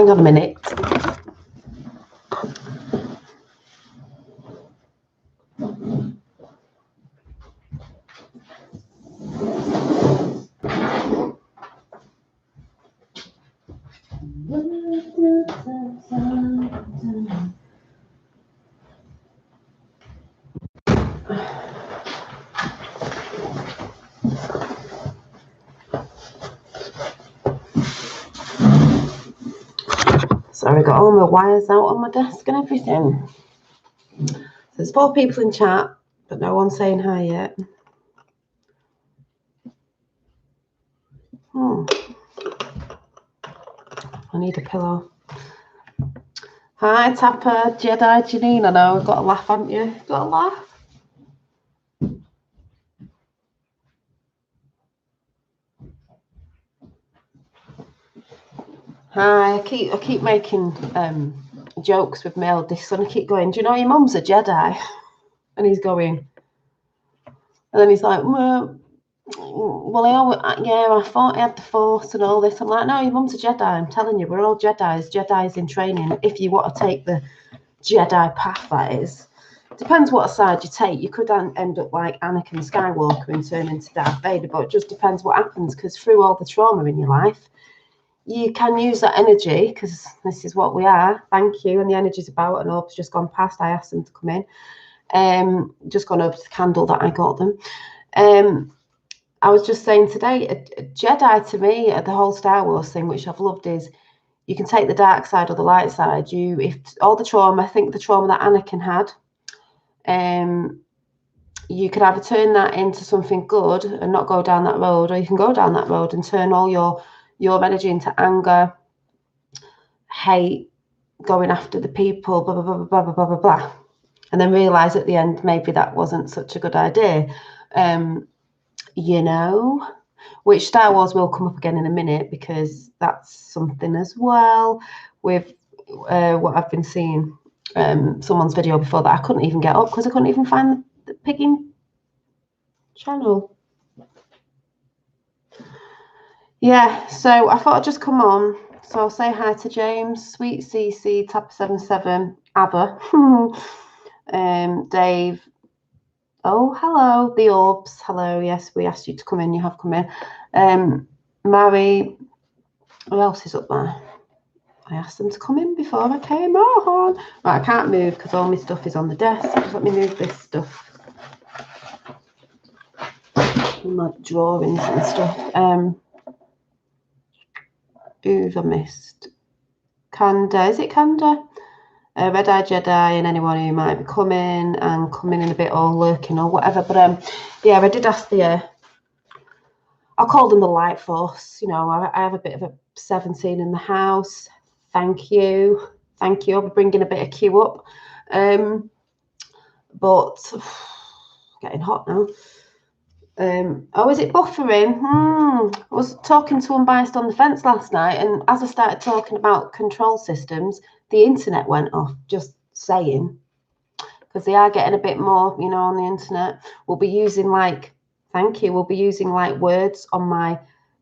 Hang on a minute. Sorry, I got all my wires out on my desk and everything. So there's 4 people in chat, but no one's saying hi yet. I need a pillow. Hi, Tapper, Jedi, Janine. I know, I've got a laugh, haven't you? Got a laugh? Hi, I keep making jokes with my eldest son. I keep going, do you know your mum's a Jedi? And he's going, and then he's like, well, I thought I had the Force and all this. I'm like, no, your mum's a Jedi. I'm telling you, we're all Jedis in training. If you want to take the Jedi path, that is. Depends what side you take. You could end up like Anakin Skywalker and turn into Darth Vader, but it just depends what happens, because through all the trauma in your life, you can use that energy, because this is what we are. Thank you. And the energy's about, and Orb's just gone past. I asked them to come in. Just gone over to the candle that I got them. I was just saying today, a Jedi to me, the whole Star Wars thing, which I've loved, is you can take the dark side or the light side. If all the trauma, I think the trauma that Anakin had, you could either turn that into something good and not go down that road, or you can go down that road and turn all your energy into anger, hate, going after the people, blah, blah, blah, blah, blah, blah, blah, blah. And then realise at the end, maybe that wasn't such a good idea. You know, which Star Wars will come up again in a minute, because that's something as well with what I've been seeing. Someone's video before that I couldn't even get up because I couldn't even find the pigging channel. Yeah, so I thought I'd just come on. So I'll say hi to James, Sweet CC, Tapper77, Abba, Dave. Oh, hello, the Orbs. Hello, yes, we asked you to come in. You have come in. Mary, who else is up there? I asked them to come in before I came on. Right, I can't move because all my stuff is on the desk. Just let me move this stuff. My drawings and stuff. Who's I missed? Kanda, is it Kanda? Red Eye Jedi, and anyone who might be coming in a bit, or lurking or whatever. But yeah, I did ask I'll call them the Light Force. You know, I have a bit of a 17 in the house. Thank you. I'll be bringing a bit of Q up. But getting hot now. Oh, is it buffering? I was talking to Unbiased on the Fence last night, and as I started talking about control systems, the internet went off, just saying, because they are getting a bit more, you know, on the internet. We'll be using we'll be using words on my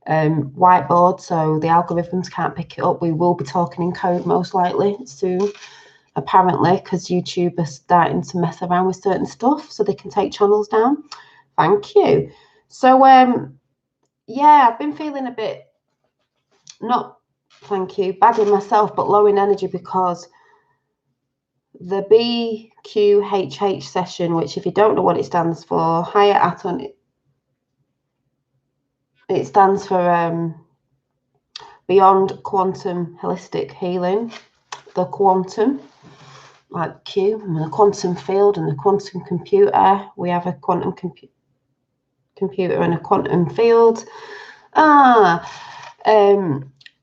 whiteboard, so the algorithms can't pick it up. We will be talking in code most likely soon, apparently, because YouTube are starting to mess around with certain stuff so they can take channels down. Thank you. So yeah, I've been feeling a bit bad in myself, but low in energy, because the BQHH session, which, if you don't know what it stands for, higher aton, it stands for Beyond Quantum Holistic Healing. The quantum, like Q, and the quantum field and the quantum computer. We have a quantum computer and a quantum field.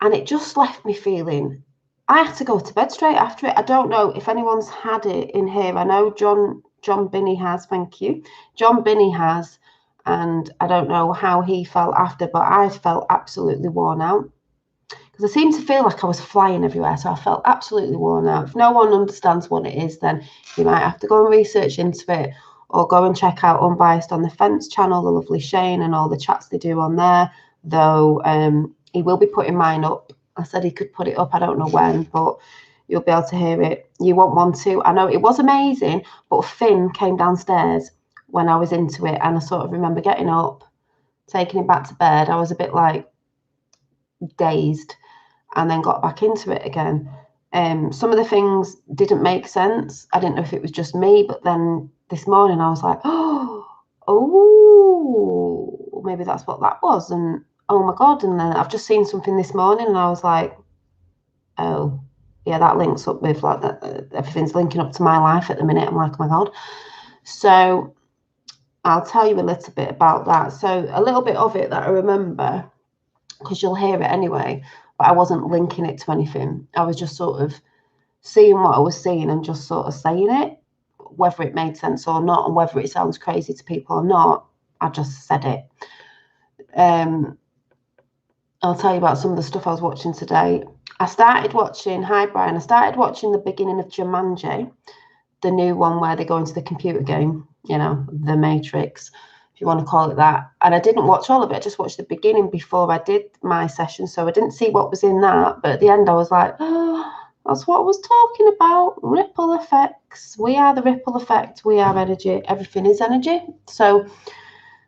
And it just left me feeling, I had to go to bed straight after it. I don't know if anyone's had it in here. I know John Binney has, thank you. John Binney has, and I don't know how he felt after, but I felt absolutely worn out. Because I seemed to feel like I was flying everywhere, so I felt absolutely worn out. If no one understands what it is, then you might have to go and research into it, or go and check out Unbiased on the Fence channel, the lovely Shane, and all the chats they do on there. Though he will be putting mine up I said he could put it up. I don't know when, but you'll be able to hear it. You want one too? I know it was amazing, but Finn came downstairs when I was into it, and I sort of remember getting up, taking him back to bed. I was a bit like dazed, and then got back into it again. Some of the things didn't make sense. I didn't know if it was just me, but then this morning I was like, oh, maybe that's what that was. And oh my God. And then I've just seen something this morning and I was like, oh, yeah, that links up with like that. Everything's linking up to my life at the minute. I'm like, oh my God. So I'll tell you a little bit about that. So a little bit of it that I remember, because you'll hear it anyway, but I wasn't linking it to anything. I was just sort of seeing what I was seeing and just sort of saying it, whether it made sense or not, and whether it sounds crazy to people or not. I just said it. I'll tell you about some of the stuff I was watching today. I started watching, hi Brian, I started watching the beginning of Jumanji, the new one where they go into the computer game, you know, The Matrix, if you want to call it that. And I didn't watch all of it. I just watched the beginning before I did my session. So I didn't see what was in that. But at the end, I was like, oh, that's what I was talking about. Ripple effects. We are the ripple effect. We are energy. Everything is energy. So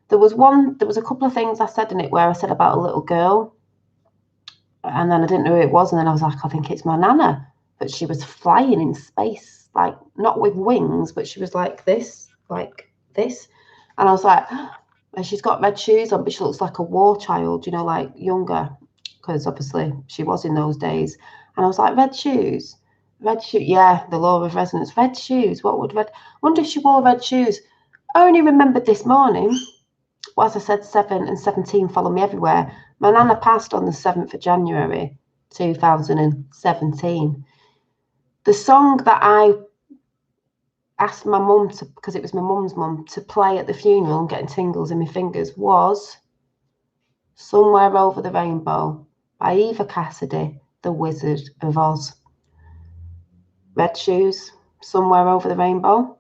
there was a couple of things I said in it where I said about a little girl. And then I didn't know who it was. And then I was like, I think it's my Nana. But she was flying in space, like not with wings, but she was like this. And I was like, and she's got red shoes on, but she looks like a war child, you know, like younger, because obviously she was in those days. And I was like, red shoes, yeah, the law of resonance, red shoes. What would red? I wonder if she wore red shoes. I only remembered this morning. Well, as I said, 7 and 17 follow me everywhere. My Nana passed on the 7th of January, 2017. The song that I asked my mum to, because it was my mum's mum, to play at the funeral and getting tingles in my fingers, was Somewhere Over the Rainbow by Eva Cassidy, The Wizard of Oz. Red shoes, Somewhere Over the Rainbow.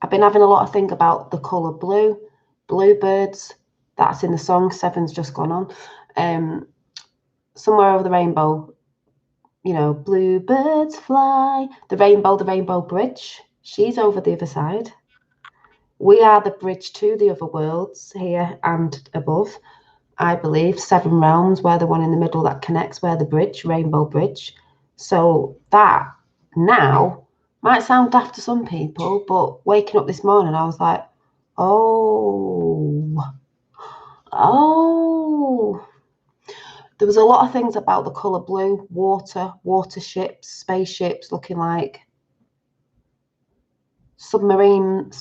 I've been having a lot of think about the colour blue, bluebirds, that's in the song, 7's just gone on. Somewhere Over the Rainbow, you know, bluebirds fly, the rainbow bridge, she's over the other side. We are the bridge to the other worlds, here and above. I believe 7 realms, we're the one in the middle that connects, we're the bridge, rainbow bridge. So that now might sound daft to some people, but waking up this morning, I was like, oh. There was a lot of things about the colour blue, water ships, spaceships looking like submarines,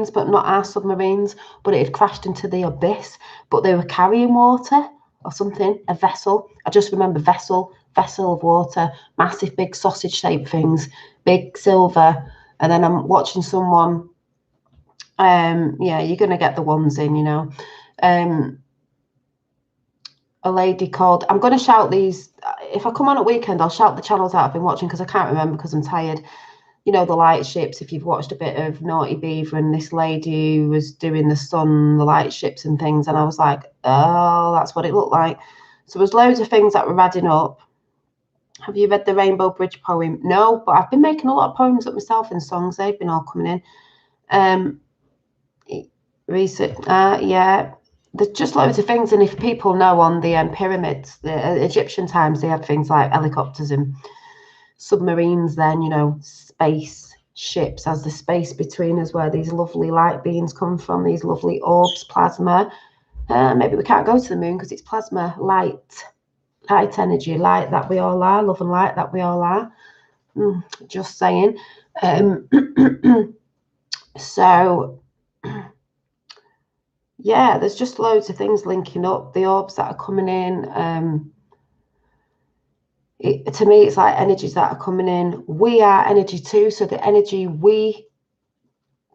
but not our submarines, but it had crashed into the abyss, but they were carrying water or something, a vessel. I just remember vessel of water, massive big sausage shaped things, big silver. And then I'm watching someone, yeah, you're going to get the ones in, you know, a lady called, I'm going to shout these, if I come on at weekend, I'll shout the channels out I've been watching, because I can't remember because I'm tired. You know, the light ships, if you've watched a bit of Naughty Beaver, and this lady who was doing the sun, the light ships and things, and I was like, oh, that's what it looked like. So there's loads of things that were adding up. Have you read the Rainbow Bridge poem? No, but I've been making a lot of poems up myself and songs. They've been all coming in. Yeah, there's just loads of things. And if people know, on the pyramids, the Egyptian times, they had things like helicopters and submarines, then, you know, space ships as the space between us, where these lovely light beams come from, these lovely orbs, plasma. Maybe we can't go to the moon because it's plasma, light energy, light that we all are, love and light that we all are. Just saying. So yeah, there's just loads of things linking up, the orbs that are coming in. To me, it's like energies that are coming in. We are energy too, so the energy we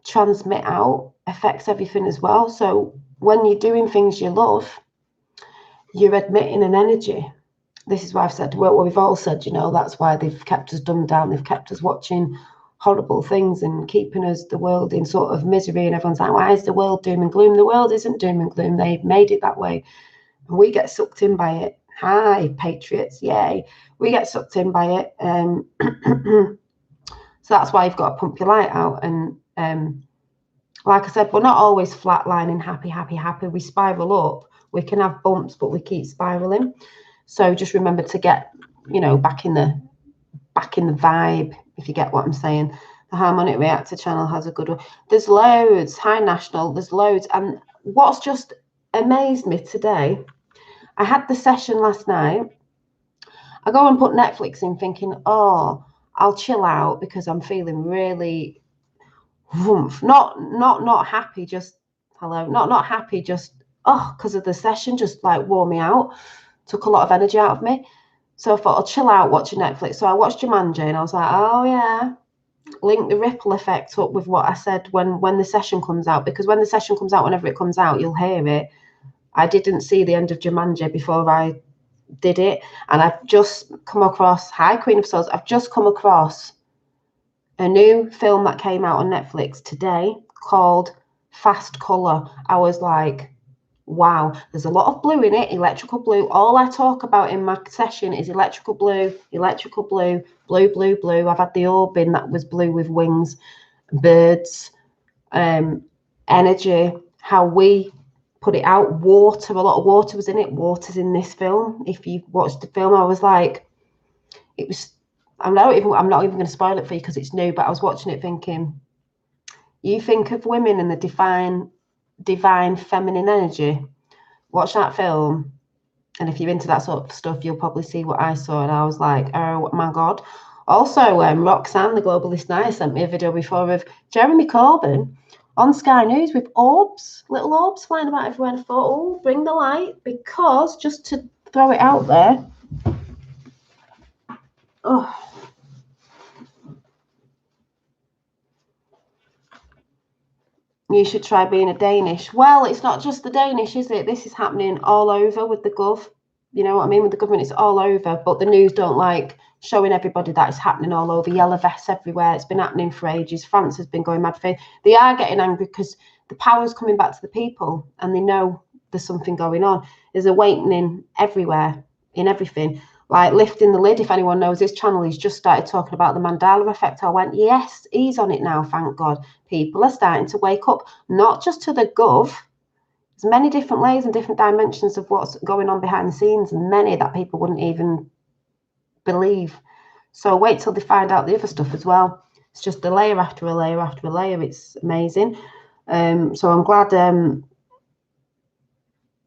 transmit out affects everything as well. So when you're doing things you love, you're admitting an energy. This is why I've said, well, we've all said, you know, that's why they've kept us dumbed down. They've kept us watching horrible things and keeping us, the world, in sort of misery. And everyone's like, why is the world doom and gloom? The world isn't doom and gloom. They've made it that way. And we get sucked in by it. Hi, Patriots, yay. We get sucked in by it. So that's why you've got to pump your light out. And like I said, we're not always flatlining, happy, happy, happy. We spiral up. We can have bumps, but we keep spiraling. So just remember to get, back in the vibe, if you get what I'm saying. The Harmonic Reactor channel has a good one. There's loads. Hi, National. There's loads. And what's just amazed me today, I had the session last night. I go and put Netflix in thinking, oh, I'll chill out because I'm feeling really not happy, just hello, not happy, just because of the session, just like wore me out, took a lot of energy out of me. So I thought I'll chill out watching Netflix. So I watched Jumanji and I was like, oh yeah, link the ripple effect up with what I said when the session comes out, because when the session comes out, whenever it comes out, you'll hear it. I didn't see the end of Jumanji before I did it, and I've just come across, hi Queen of Souls, I've just come across a new film that came out on Netflix today called Fast Colour. I was like, wow, there's a lot of blue in it, electrical blue. All I talk about in my session is electrical blue, blue, blue, blue. I've had the Orbin that was blue with wings, birds, energy, how we put it out, water, a lot of water was in it. Water's in this film. If you watched the film, I was like, it was, I'm not even going to spoil it for you because it's new, but I was watching it thinking, you think of women and the divine feminine energy, watch that film, and if you're into that sort of stuff, you'll probably see what I saw. And I was like, oh my God. Also, Roxanne, the Globalist Naya, sent me a video before of Jeremy Corbyn on Sky News with orbs, little orbs flying about everywhere. And I thought, oh, bring the light, because just to throw it out there, oh, you should try being a Danish. Well, it's not just the Danish, is it? This is happening all over with the gov. You know what I mean? With the government, it's all over. But the news don't like showing everybody that it's happening all over. Yellow vests everywhere. It's been happening for ages. France has been going mad for it. They are getting angry because the power's coming back to the people and they know there's something going on. There's awakening everywhere, in everything. Like lifting the lid, if anyone knows his channel, he's just started talking about the Mandela effect. I went, yes, he's on it now, thank God. People are starting to wake up, not just to the gov. There's many different layers and different dimensions of what's going on behind the scenes, and many that people wouldn't even believe. So wait till they find out the other stuff as well. It's just a layer after a layer after a layer. It's amazing. So I'm glad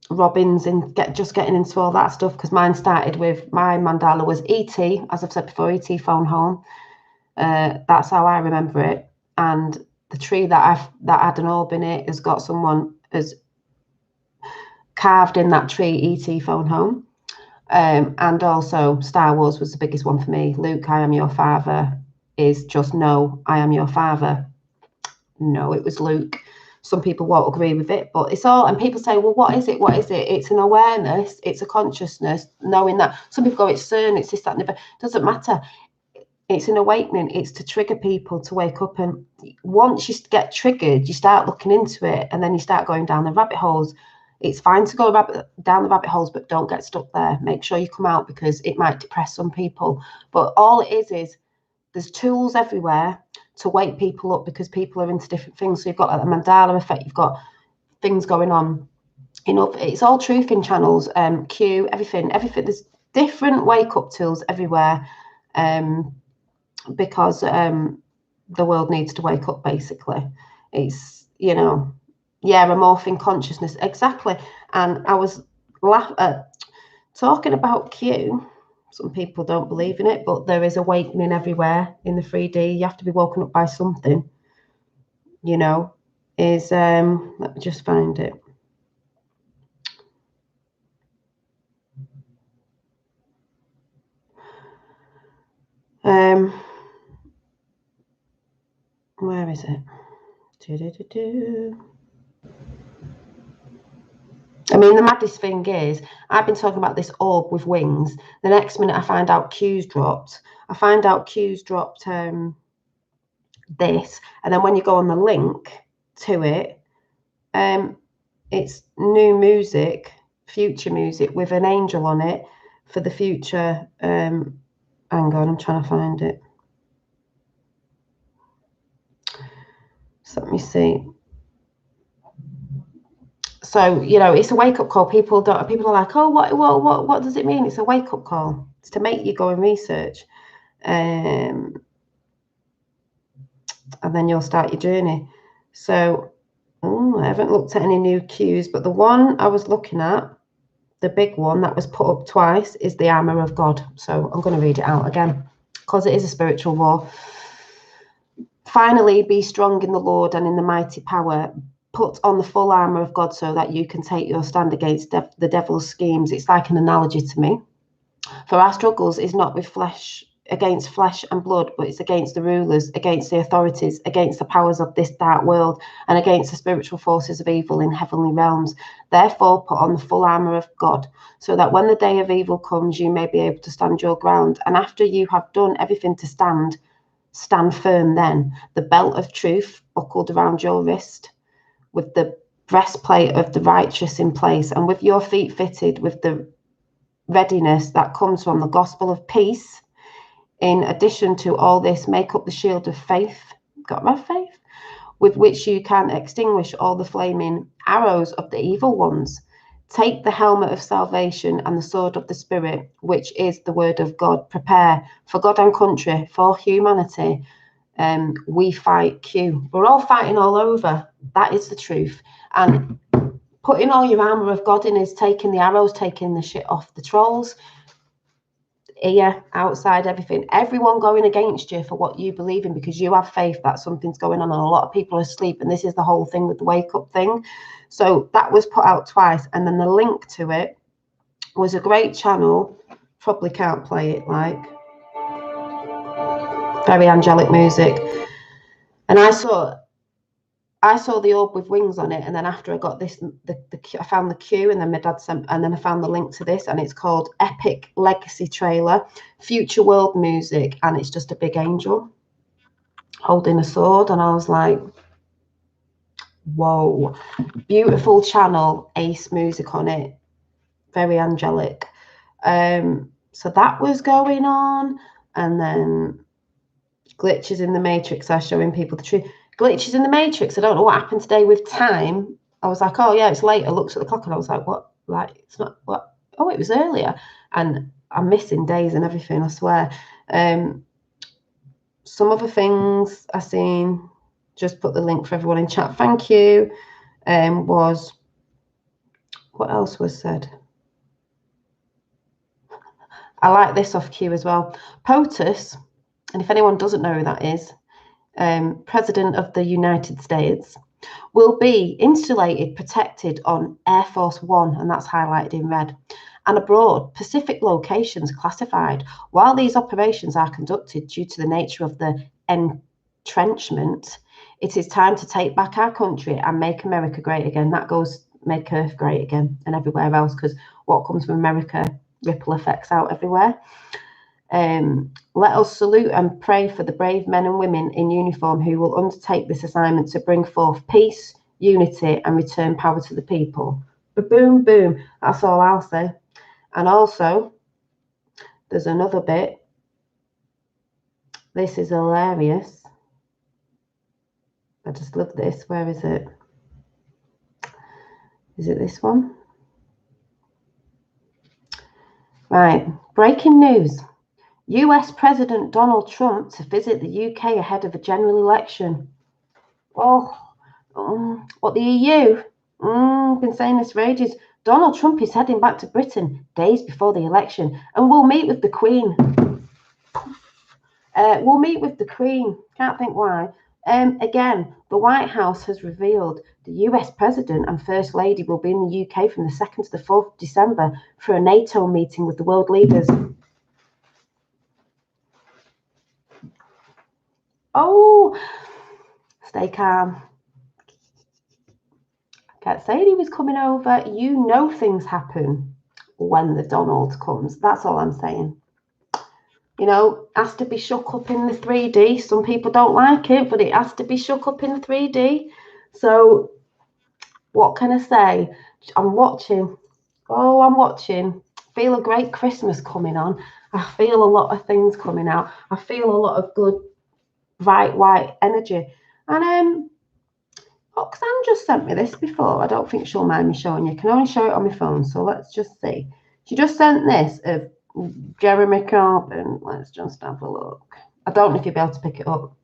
Robin's just getting into all that stuff, because mine started with, my mandala was ET, as I've said before, ET phone home. That's how I remember it. And the tree that had an orb in it has got someone has carved in that tree ET phone home. And also Star Wars was the biggest one for me. Luke, I am your father, is just no, I am your father. No, it was Luke. Some people won't agree with it, but it's all, and people say, well, what is it? What is it? It's an awareness, it's a consciousness, knowing that. Some people go, it's CERN, it's this, that, and the other. Doesn't matter. It's an awakening. It's to trigger people to wake up. And once you get triggered, you start looking into it, and then you start going down the rabbit holes. It's fine to go down the rabbit holes, but don't get stuck there. Make sure you come out, because it might depress some people. But all it is there's tools everywhere to wake people up, because people are into different things. So you've got like the Mandela effect, you've got things going on. You know, it's all truthing channels, Q, everything. There's different wake up tools everywhere, because the world needs to wake up. Basically, it's, you know, yeah, a morphing consciousness, exactly. And I was talking about Q. Some people don't believe in it, but there is awakening everywhere in the 3D. You have to be woken up by something, you know, is, let me just find it. Where is it? I mean, the maddest thing is, I've been talking about this orb with wings. The next minute I find out Q's dropped. This, and then when you go on the link to it, it's new music, future music with an angel on it, for the future. Hang on, I'm trying to find it. So let me see. So, you know, it's a wake-up call. People are like, oh, what does it mean? It's a wake-up call. It's to make you go and research. And then you'll start your journey. So, I haven't looked at any new cues, but the one I was looking at, the big one that was put up twice, is the armor of God. So I'm going to read it out again because it is a spiritual war. Finally, be strong in the Lord and in the mighty power. Put on the full armor of God so that you can take your stand against the devil's schemes. It's like an analogy to me. For our struggles is not with against flesh and blood, but it's against the rulers, against the authorities, against the powers of this dark world, and against the spiritual forces of evil in heavenly realms. Therefore, put on the full armor of God, so that when the day of evil comes, you may be able to stand your ground. And after you have done everything to stand firm then. The belt of truth buckled around your wrist, with the breastplate of the righteous in place, and with your feet fitted with the readiness that comes from the gospel of peace. In addition to all this, make up the shield of faith, got my faith, with which you can extinguish all the flaming arrows of the evil ones. Take the helmet of salvation and the sword of the Spirit, which is the word of God. Prepare for God and country, for humanity. We fight Q. We're all fighting all over. That is the truth. And putting all your armor of God in is taking the arrows, taking the shit off the trolls. Here, outside, everything, everyone going against you for what you believe in, because you have faith that something's going on and a lot of people are asleep. And this is the whole thing with the wake up thing. So that was put out twice, and then the link to it was a great channel. Probably can't play it, like very angelic music. And I saw the orb with wings on it, and then after I got this, I found the cue, and then my dad sent, and then I found the link to this, and it's called Epic Legacy Trailer, Future World Music, and it's just a big angel holding a sword, and I was like, whoa, beautiful channel, Ace music on it, very angelic. So that was going on, and then glitches in the Matrix are showing people the truth. Glitches in the Matrix. I don't know what happened today with time. I was like, oh yeah, it's late. I looked at the clock and I was like, what? Like, it's not what? Oh, it was earlier. And I'm missing days and everything, I swear. Some other things I seen, just put the link for everyone in chat. Thank you. Was what else was said? I like this off cue as well. POTUS, and if anyone doesn't know who that is, President of the United States, will be insulated, protected on Air Force One, and that's highlighted in red, and abroad, Pacific locations classified. While these operations are conducted due to the nature of the entrenchment, it is time to take back our country and make America great again. That goes make Earth great again and everywhere else, because what comes from America, ripple effects out everywhere. Let us salute and pray for the brave men and women in uniform who will undertake this assignment to bring forth peace, unity, and return power to the people. Boom, boom. That's all I'll say. And also, there's another bit. This is hilarious. I just love this. Where is it? Is it this one? Right. Breaking news. US President Donald Trump to visit the UK ahead of a general election. Oh, what the EU? Been saying this for ages. Donald Trump is heading back to Britain days before the election, and we'll meet with the Queen. We'll meet with the Queen. Can't think why. Again, the White House has revealed the US President and First Lady will be in the UK from the 2nd to the 4th of December for a NATO meeting with the world leaders. Oh, stay calm. Can't say he was coming over. You know things happen when the Donald comes. That's all I'm saying. You know, has to be shook up in the 3D. Some people don't like it, but it has to be shook up in the 3D. So what can I say? I'm watching. Oh, I'm watching feel a great Christmas coming on. I feel a lot of things coming out. I feel a lot of good, bright, white energy. And Oxanne just sent me this before. I don't think she'll mind me showing you. I can only show it on my phone, so let's just see. She just sent this of Jeremy Corbyn. Let's just have a look. I don't know if you'll be able to pick it up.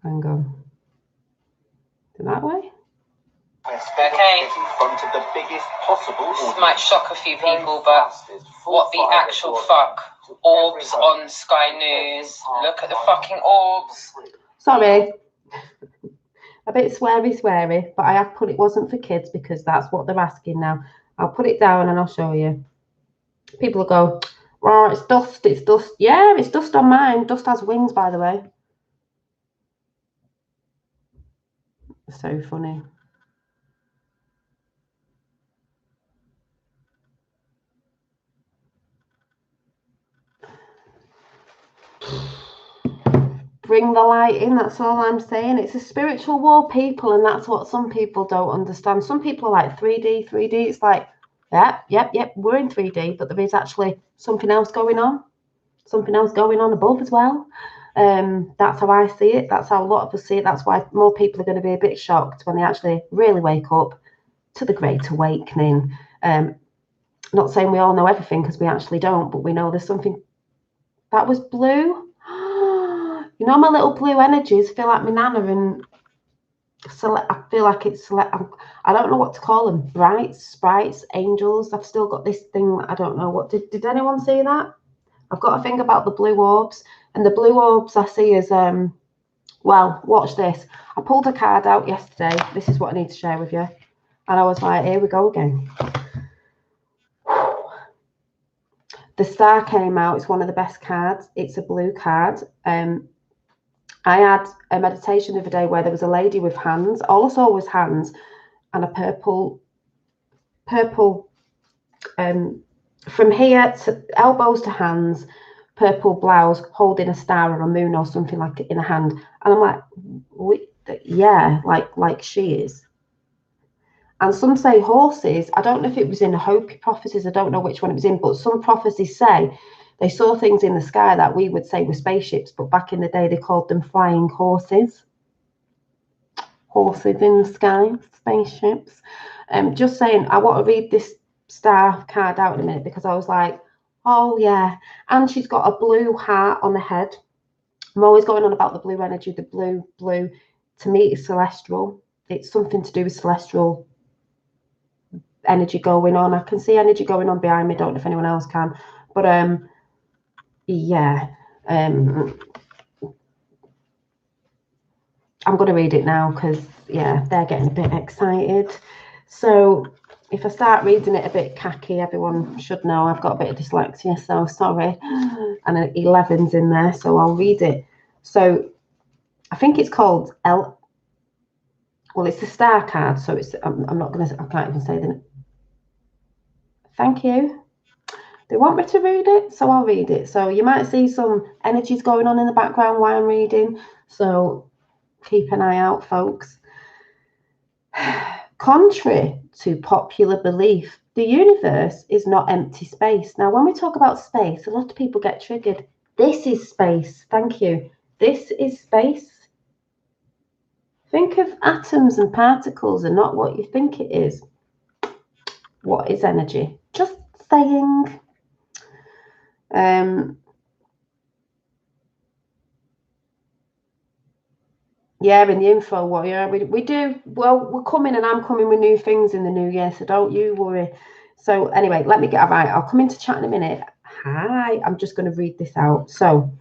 Hang on. That way? Okay. In front of the biggest possible this might shock a few people, but what the actual fuck? Orbs on Sky News. Look at the fucking orbs. Sorry. A bit sweary, but I have put it wasn't for kids because that's what they're asking now. I'll put it down and I'll show you. People will go, oh, it's dust, it's dust. Yeah, it's dust on mine. Dust has wings, by the way. So funny. Bring the light in, that's all I'm saying. It's a spiritual war, people, and that's what some people don't understand. Some people are like 3D. It's like, yep, we're in 3D, but there is actually something else going on. Something else going on above as well. That's how I see it. That's how a lot of us see it. That's why more people are going to be a bit shocked when they actually really wake up to the Great Awakening. Not saying we all know everything because we actually don't, but we know there's something. That was blue. You know, my little blue energies feel like my nana, and I feel like it's I don't know what to call them. Brights, sprites, angels. I've still got this thing. I don't know what. Did anyone see that? I've got a thing about the blue orbs, and the blue orbs I see as well, watch this. I pulled a card out yesterday. This is what I need to share with you. And I was like, here we go again. The star came out. It's one of the best cards. It's a blue card. I had a meditation the other day where there was a lady with hands. All I saw was hands and a purple, from here to elbows to hands, purple blouse, holding a star or a moon or something like it in a hand. And I'm like, yeah, like she is. And some say horses. I don't know if it was in the Hopi prophecies. I don't know which one it was in, but some prophecies say they saw things in the sky that we would say were spaceships, but back in the day they called them flying horses. Horses in the sky, spaceships. Just saying, I want to read this star card out in a minute because I was like, oh yeah. And she's got a blue heart on the head. I'm always going on about the blue energy, the blue. To me, it's celestial. It's something to do with celestial energy going on. I can see energy going on behind me. Don't know if anyone else can, but yeah. I'm going to read it now because yeah, they're getting a bit excited. So if I start reading it a bit cacky, everyone should know I've got a bit of dyslexia, so sorry. And an 11's in there, so I'll read it. So I think it's called well, it's the star card, so it's I'm not going to, I can't even say the. Thank you. They want me to read it, so I'll read it. So you might see some energies going on in the background while I'm reading, so keep an eye out, folks. Contrary to popular belief, the universe is not empty space. Now, when we talk about space, a lot of people get triggered. This is space. Thank you. This is space. Think of atoms and particles and not what you think it is. What is energy? Just saying. Yeah, in the info warrior, we do. Well, we're coming and I'm coming with new things in the new year, so don't you worry. So anyway, let me get right. I'll come into chat in a minute. Hi, I'm just going to read this out. So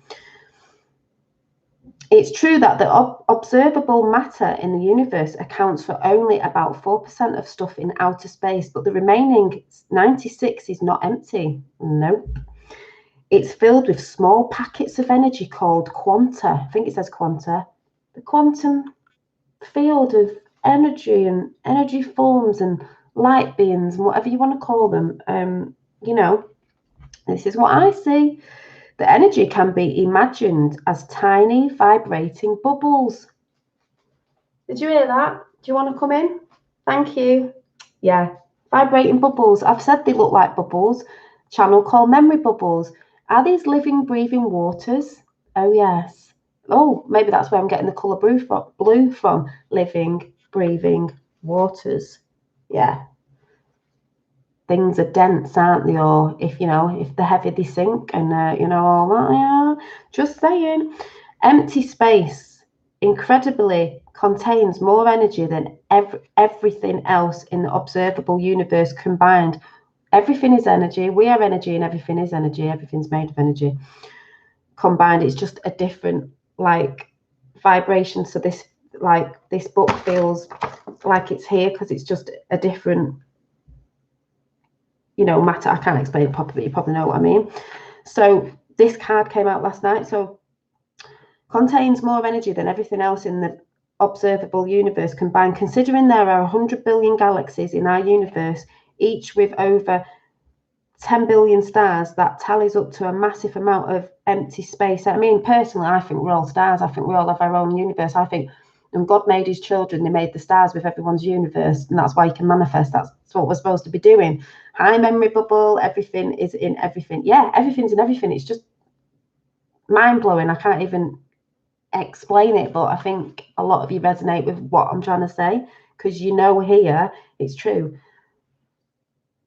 it's true that the observable matter in the universe accounts for only about 4% of stuff in outer space, but the remaining 96 is not empty. Nope. It's filled with small packets of energy called quanta. I think it says quanta. The quantum field of energy and energy forms and light beings and whatever you want to call them. You know, this is what I see. The energy can be imagined as tiny vibrating bubbles. Did you hear that? Do you want to come in? Thank you. Yeah, vibrating bubbles. I've said they look like bubbles. Channel called memory bubbles. Are these living, breathing waters? Oh, yes. Oh, maybe that's where I'm getting the colour blue from. Living, breathing waters. Yeah. Things are dense, aren't they? Or if, if they're heavy, they sink and, all that. Yeah. Just saying. Empty space incredibly contains more energy than everything else in the observable universe combined. Everything is energy. We are energy and everything is energy. Everything's made of energy. Combined, it's just a different, vibration. So this book feels like it's here because it's just a different, matter. I can't explain it properly, but you probably know what I mean. So this card came out last night. So contains more energy than everything else in the observable universe combined. Considering there are 100 billion galaxies in our universe, each with over 10 billion stars, that tallies up to a massive amount of empty space. I mean, personally, I think we're all stars. I think we all have our own universe. I think when God made his children, they made the stars with everyone's universe, and that's why you can manifest. That's what we're supposed to be doing. High memory bubble, everything is in everything. Yeah, everything's in everything. It's just mind-blowing. I can't even explain it, but I think a lot of you resonate with what I'm trying to say, because here it's true.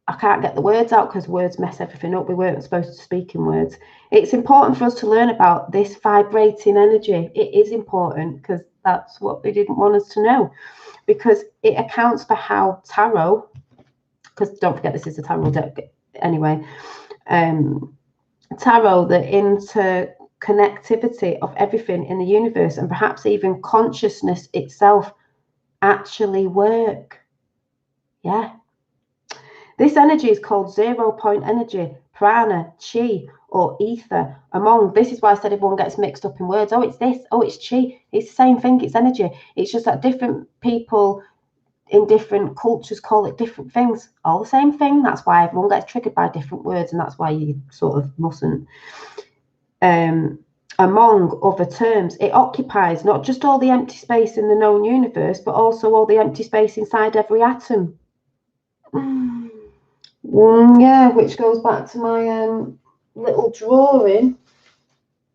I can't get the words out because words mess everything up. We weren't supposed to speak in words. It's important for us to learn about this vibrating energy. It is important because that's what they didn't want us to know, because it accounts for how tarot, because don't forget this is a tarot deck anyway, tarot, the interconnectivity of everything in the universe and perhaps even consciousness itself actually work. Yeah. This energy is called 0 point energy, prana, chi, or ether. This is why I said everyone gets mixed up in words. Oh, it's this. Oh, it's chi. It's the same thing. It's energy. It's just that different people in different cultures call it different things. All the same thing. That's why everyone gets triggered by different words, and that's why you sort of mustn't. Among other terms, it occupies not just all the empty space in the known universe, but also all the empty space inside every atom. Yeah, which goes back to my little drawing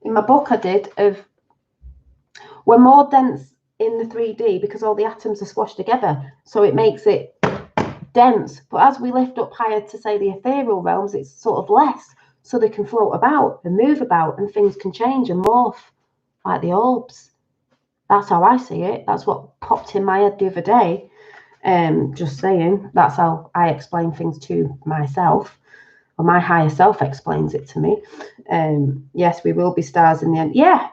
in my book I did of we're more dense in the 3D because all the atoms are squashed together, so it makes it dense. But as we lift up higher to, say, the ethereal realms, it's sort of less, so they can float about and move about and things can change and morph like the orbs. That's how I see it. That's what popped in my head the other day. Just saying, that's how I explain things to myself, or my higher self explains it to me. Yes, we will be stars in the end. Yeah,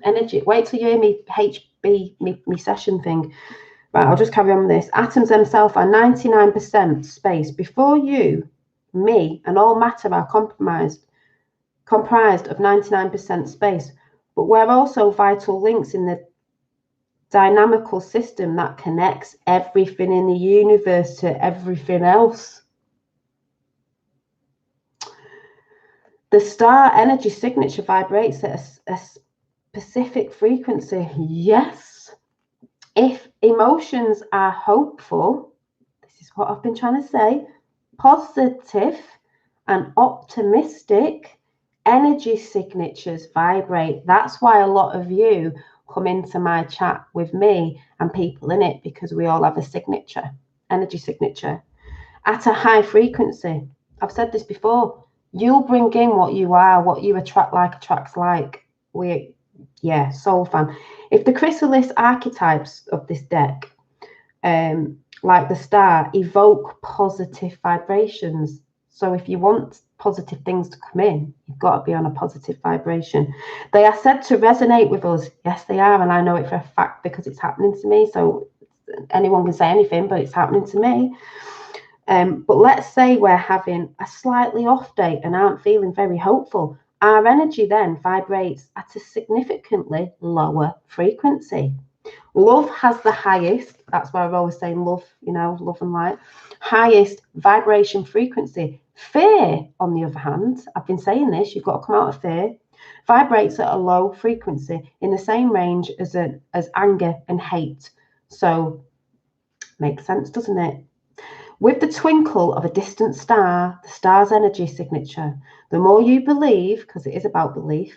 energy. Wait till you hear me HB, me session thing. Right, I'll just carry on with this. Atoms themselves are 99% space. Before you, me, and all matter are comprised of 99% space. But we're also vital links in the dynamical system that connects everything in the universe to everything else. The star energy signature vibrates at a specific frequency. Yes. If emotions are hopeful, this is what I've been trying to say, positive and optimistic, energy signatures vibrate. That's why a lot of you come into my chat with me and people in it, because we all have a signature, energy signature, at a high frequency. I've said this before. You'll bring in what you are, what you attract attracts like. Soul fan. If the chrysalis archetypes of this deck, like the star, evoke positive vibrations. So if you want positive things to come in, you've got to be on a positive vibration. They are said to resonate with us. Yes, they are. And I know it for a fact because it's happening to me. So anyone can say anything, but it's happening to me. But let's say we're having a slightly off day and aren't feeling very hopeful. Our energy then vibrates at a significantly lower frequency. Love has the highest, that's why I'm always saying love, love and light, highest vibration frequency. Fear, on the other hand, I've been saying this, you've got to come out of fear, vibrates at a low frequency in the same range as anger and hate. So makes sense, doesn't it? With the twinkle of a distant star, the star's energy signature, the more you believe, because it is about belief,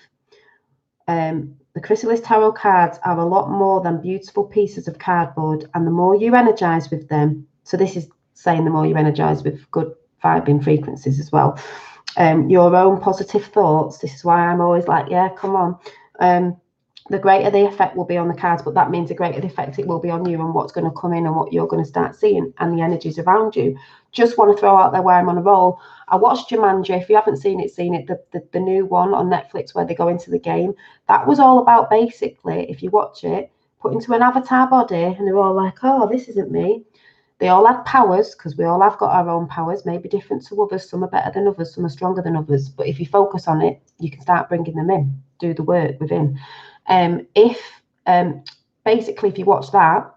the Chrysalis Tarot cards are a lot more than beautiful pieces of cardboard, and the more you energize with them, so this is saying the more you energize with good vibing frequencies as well, your own positive thoughts, this is why I'm always like, yeah, come on, the greater the effect will be on the cards, but that means the greater the effect it will be on you and what's going to come in and what you're going to start seeing and the energies around you. Just want to throw out there where I'm on a roll. I watched Jumanji. If you haven't seen it, the new one on Netflix where they go into the game. That was all about basically, if you watch it, put into an avatar body, and they're all like, oh, this isn't me. They all have powers, because we all have got our own powers, maybe different to others. Some are better than others, some are stronger than others. But if you focus on it, you can start bringing them in, do the work within. Basically, if you watch that,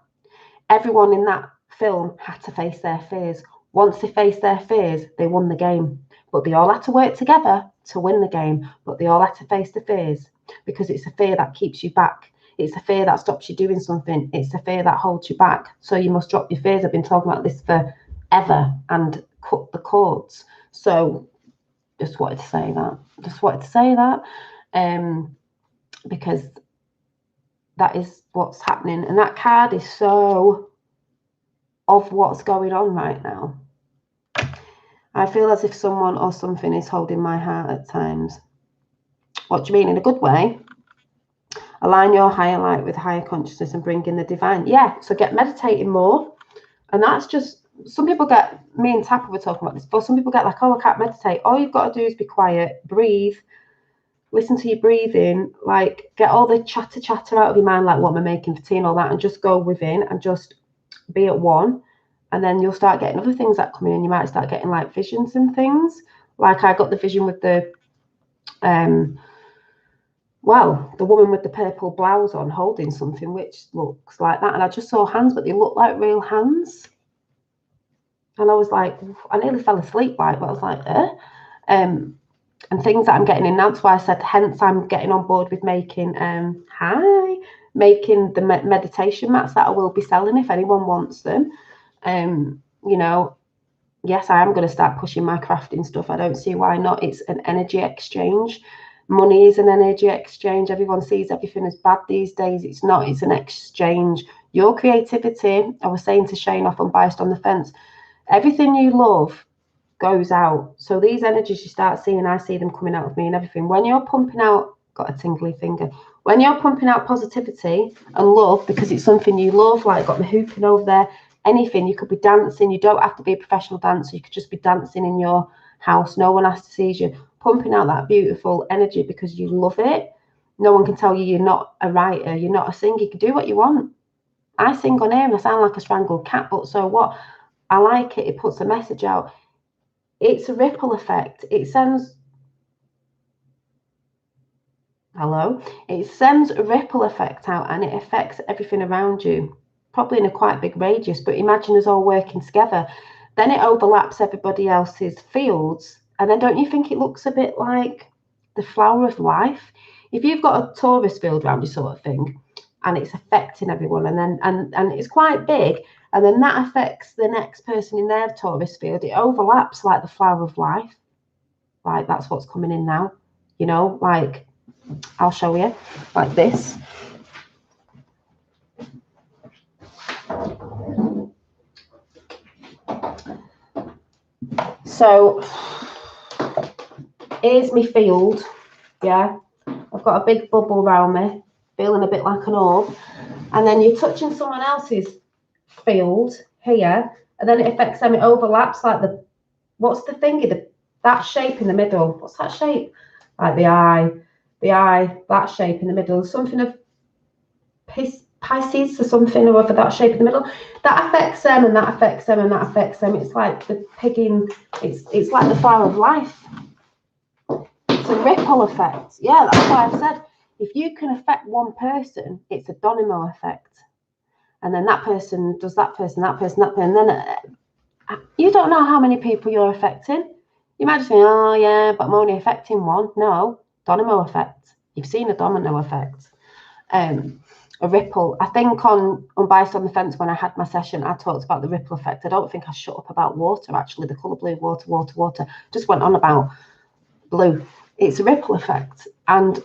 everyone in that film had to face their fears. Once they faced their fears, they won the game. But they all had to work together to win the game. But they all had to face the fears, because it's a fear that keeps you back. It's a fear that stops you doing something. It's a fear that holds you back. So you must drop your fears. I've been talking about this forever and cut the cords. So just wanted to say that. Because that is what's happening. And that card is so of what's going on right now. I feel as if someone or something is holding my heart at times. What do you mean? In a good way? Align your higher light with higher consciousness and bring in the divine. Yeah, so get meditating more. And that's just, some people get, me and Tapper were talking about this, but some people get like, oh, I can't meditate. All you've got to do is be quiet, breathe, listen to your breathing, like get all the chatter out of your mind, like what am I making for tea and all that, and just go within and just be at one. And then you'll start getting other things that come in. You might start getting like visions and things. Like I got the vision with the the woman with the purple blouse on holding something which looks like that, and I just saw hands, but they look like real hands. And I was like, I nearly fell asleep, like, but I was like, and things that I'm getting in. That's why I said, hence I'm getting on board with making making the meditation mats that I will be selling if anyone wants them. You know, yes, I am going to start pushing my crafting stuff. I don't see why not. It's an energy exchange. Money is an energy exchange. Everyone sees everything as bad these days. It's not. It's an exchange. Your creativity, I was saying to Shane off Unbiased on the Fence, everything you love goes out. So these energies you start seeing, I see them coming out of me and everything. When you're pumping out, got a tingly finger, when you're pumping out positivity and love, because it's something you love, like got the hooping over there, anything, you could be dancing, you don't have to be a professional dancer, you could just be dancing in your house, no one has to see you, pumping out that beautiful energy because you love it. No one can tell you you're not a writer, you're not a singer, you can do what you want. I sing on air and I sound like a strangled cat, but so what? I like it, it puts a message out. It's a ripple effect. It sends a ripple effect out, and it affects everything around you, probably in a quite big radius. But imagine us all working together, then it overlaps everybody else's fields, and then don't you think it looks a bit like the flower of life? If you've got a Taurus field around you, sort of thing, and it's affecting everyone, and then and it's quite big, and then that affects the next person in their Taurus field, it overlaps like the flower of life. Like that's what's coming in now, you know, like I'll show you, like this. So here's my field, yeah. I've got a big bubble around me, feeling a bit like an orb. And then you're touching someone else's field here, and then it affects them, it overlaps like the, what's the thingy, that shape in the middle, what's that shape? Like the eye, that shape in the middle, something of Pisces or something, or whatever, that shape in the middle, that affects them, and that affects them, and that affects them. It's like the pigging, it's like the flower of life. It's a ripple effect. Yeah, that's why I've said, if you can affect one person, it's a domino effect. And then that person does that person, that person, and then you don't know how many people you're affecting. You might just think, oh yeah, but I'm only affecting one. No, domino effect. You've seen a domino effect. a ripple. I think on Unbiased on the Fence, when I had my session, I talked about the ripple effect. I don't think I shut up about water, actually. The colour blue, water. Just went on about blue. It's a ripple effect. And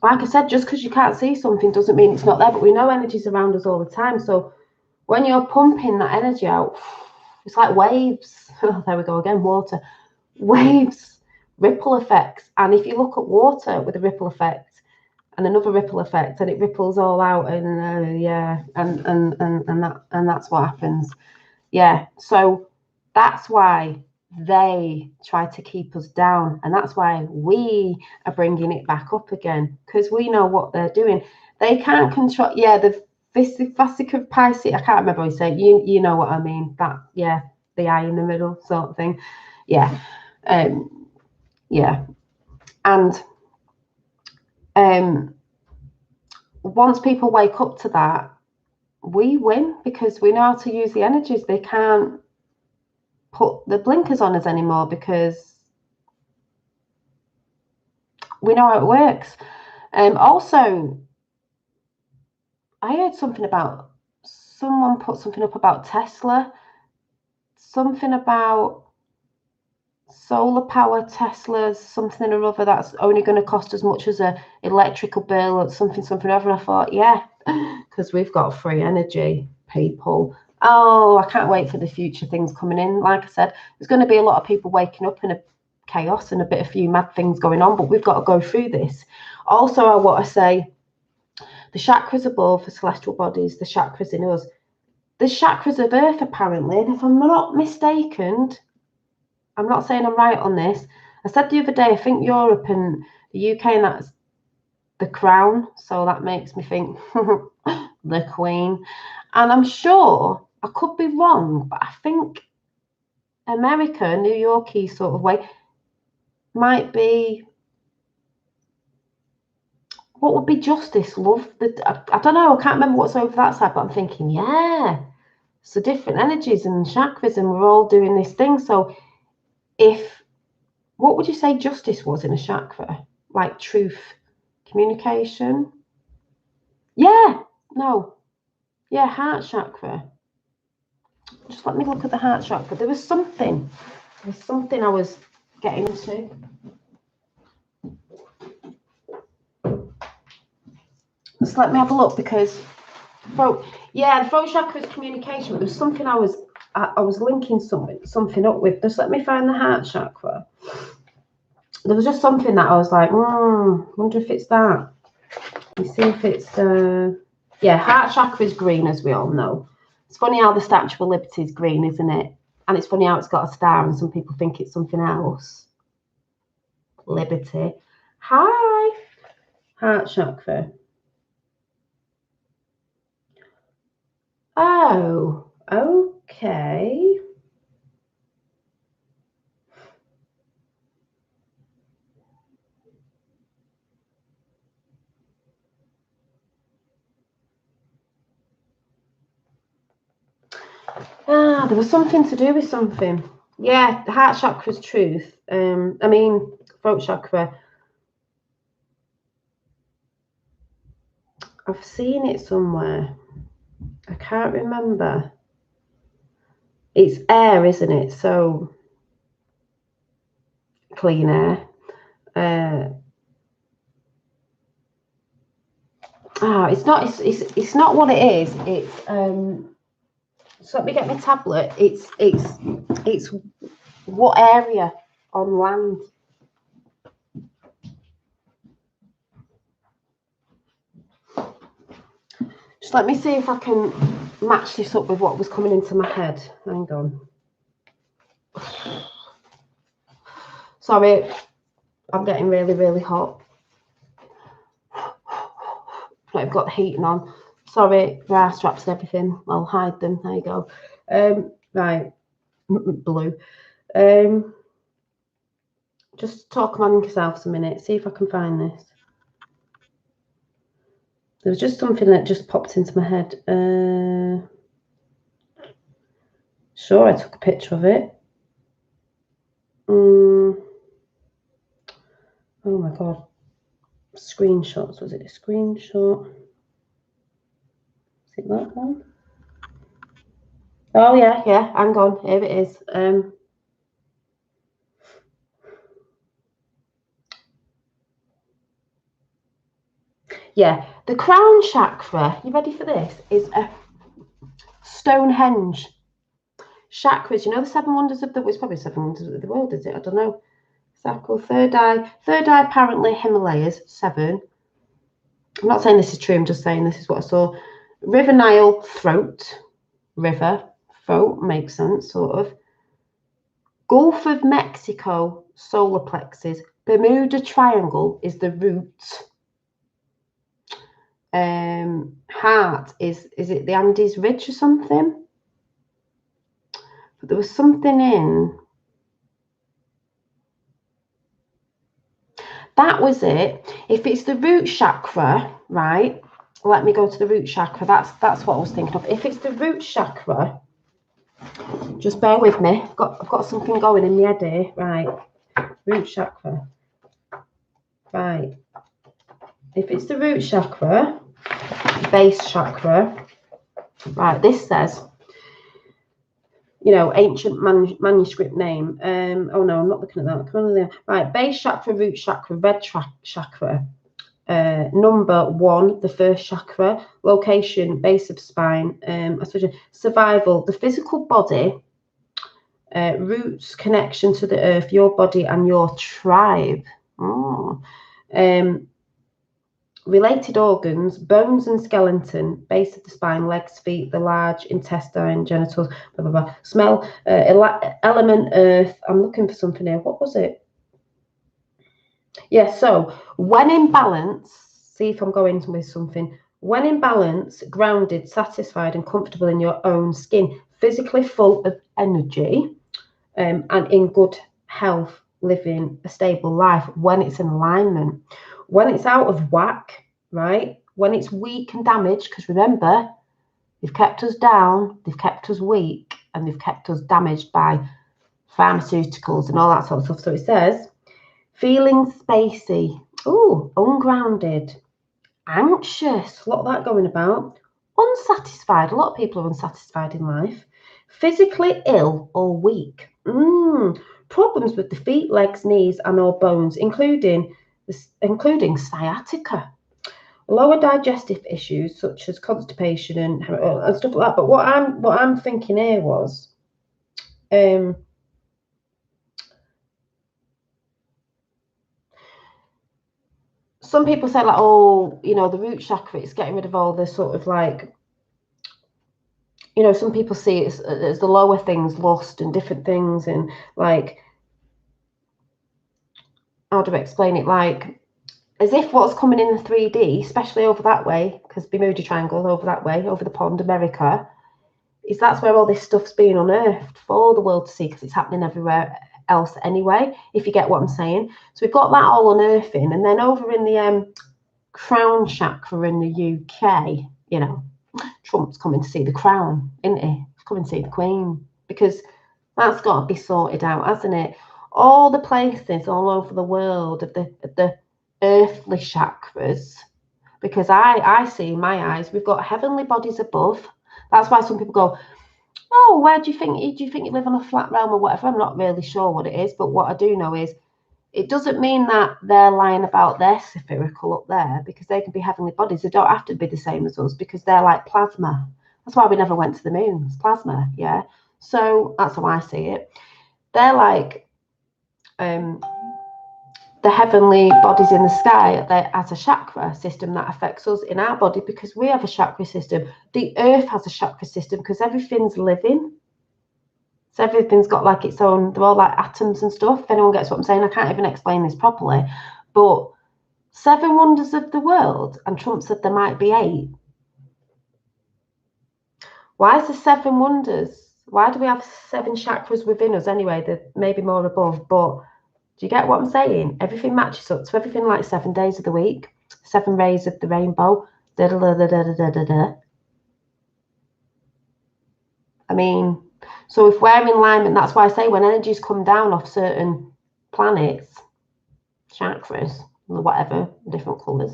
like I said, just because you can't see something doesn't mean it's not there. But we know energy's around us all the time. So when you're pumping that energy out, it's like waves. Oh, there we go again, water. Waves, ripple effects. And if you look at water with a ripple effect, and another ripple effect, and it ripples all out, and yeah, and that's what happens. Yeah, so that's why they try to keep us down, and that's why we are bringing it back up again, because we know what they're doing. They can't control. Yeah, the Vesica Pisces. I can't remember what you say. You know what I mean? That, yeah, the eye in the middle sort of thing. Yeah, yeah, and once people wake up to that, we win, because we know how to use the energies. They can't put the blinkers on us anymore, because we know how it works. Also, I heard something about, someone put something up about Tesla, something about solar power Teslas, something or other, that's only going to cost as much as a electrical bill or something over. I thought, yeah, because we've got free energy, people. Oh, I can't wait for the future things coming in. Like I said, there's going to be a lot of people waking up in a chaos and a few mad things going on, but we've got to go through this. Also, I want to say, the chakras above, the celestial bodies, the chakras in us, the chakras of Earth, apparently, and if I'm not mistaken, I'm not saying I'm right on this, I said the other day, I think Europe and the UK, and that's the crown, so that makes me think the Queen. And I'm sure, I could be wrong, but I think America, New Yorkie sort of way, might be, what would be justice, love? I don't know, I can't remember what's over that side, but I'm thinking, yeah, so different energies and chakras, and we're all doing this thing. So what would you say justice was in a chakra? Like truth, communication? Yeah, no. Yeah, heart chakra. Just let me look at the heart chakra. There was something I was getting to. Just let me have a look, because the throat chakra is communication, but there's something I was linking something up with. Just let me find the heart chakra. There was just something that I was like, wonder if it's that. Let me see if it's heart chakra is green, as we all know. It's funny how the Statue of Liberty is green, isn't it? And it's funny how it's got a star and some people think it's something else. Liberty. Hi. Heart chakra. Oh, okay. There was something to do with something. Yeah, the heart chakra's truth. Throat chakra. I've seen it somewhere. I can't remember. It's air, isn't it? So clean air. It's not. It's not what it is. It's So let me get my tablet. It's what area on land. Just let me see if I can match this up with what was coming into my head. Hang on. Sorry, I'm getting really, really hot. I've got the heating on. Sorry, bra straps and everything. I'll hide them. There you go. Right, blue. Just talk among yourselves a minute. See if I can find this. There was just something that just popped into my head. Sure, I took a picture of it. Oh my God. Screenshots. Was it a screenshot? it that one? Oh yeah, hang on, here it is. Yeah, the crown chakra, you ready for this? Is a Stonehenge chakras. You know the seven wonders of the world? It's probably seven wonders of the world, is it? I don't know. Circle, third eye apparently Himalayas, 7. I'm not saying this is true, I'm just saying this is what I saw. River Nile, throat. River, throat, makes sense, sort of. Gulf of Mexico, solar plexus. Bermuda Triangle is the root. Heart is it the Andes Ridge or something? But there was something in. That was it. If it's the root chakra, right? Let me go to the root chakra. That's what I was thinking of. If it's the root chakra, just bear with me. I've got something going in my head here. Right. Root chakra. Right. If it's the root chakra, base chakra, right, this says, you know, ancient manuscript name. Oh no, I'm not looking at that. Come on there. Right, base chakra, root chakra, red chakra. Number 1, the first chakra. Location, base of spine. Survival, the physical body. Roots, connection to the earth, your body and your tribe. Related organs, bones and skeleton, base of the spine, legs, feet, the large intestine, genitals, blah, blah, blah. Smell, element, earth. I'm looking for something here. What was it? Yeah, so when in balance, see if I'm going with something. When in balance, grounded, satisfied and comfortable in your own skin, physically full of energy, and in good health, living a stable life, when it's in alignment. When it's out of whack, right? When it's weak and damaged, because remember, they've kept us down, they've kept us weak, and they've kept us damaged by pharmaceuticals and all that sort of stuff. So it says, feeling spacey, ungrounded, anxious, a lot of that going about, unsatisfied. A lot of people are unsatisfied in life. Physically ill or weak. Problems with the feet, legs, knees, and or bones, including sciatica. Lower digestive issues such as constipation and stuff like that. But what I'm thinking here was, some people say like, oh, you know, the root chakra, it's getting rid of all the sort of like, you know, some people see it as the lower things, lust and different things, and like, how do I explain it? Like, as if what's coming in the 3D, especially over that way, because Bermuda Triangle over that way, over the pond, America, is that's where all this stuff's being unearthed for the world to see, because it's happening everywhere else anyway, if you get what I'm saying. So we've got that all unearthing, and then over in the crown chakra in the UK, you know, Trump's coming to see the crown, isn't he? He's coming to see the Queen, because that's got to be sorted out, hasn't it? All the places all over the world of the earthly chakras, because I see in my eyes, we've got heavenly bodies above. That's why some people go, oh, where do you think you live on a flat realm or whatever? I'm not really sure what it is, but what I do know is it doesn't mean that they're lying about their spherical up there, because they can be heavenly bodies. They don't have to be the same as us, because they're like plasma. That's why we never went to the moon. It's plasma, yeah. So that's how I see it. They're like the heavenly bodies in the sky. That has a chakra system that affects us in our body, because we have a chakra system. The earth has a chakra system because everything's living. So everything's got like its own, they're all like atoms and stuff. If anyone gets what I'm saying, I can't even explain this properly. But 7 wonders of the world, and Trump said there might be 8. Why is there 7 wonders? Why do we have 7 chakras within us anyway? There may be more above, but do you get what I'm saying? Everything matches up to everything, like 7 days of the week, 7 rays of the rainbow. Da, da, da, da, da, da, da, da. I mean, so if we're in alignment, that's why I say when energies come down off certain planets, chakras, whatever, different colours,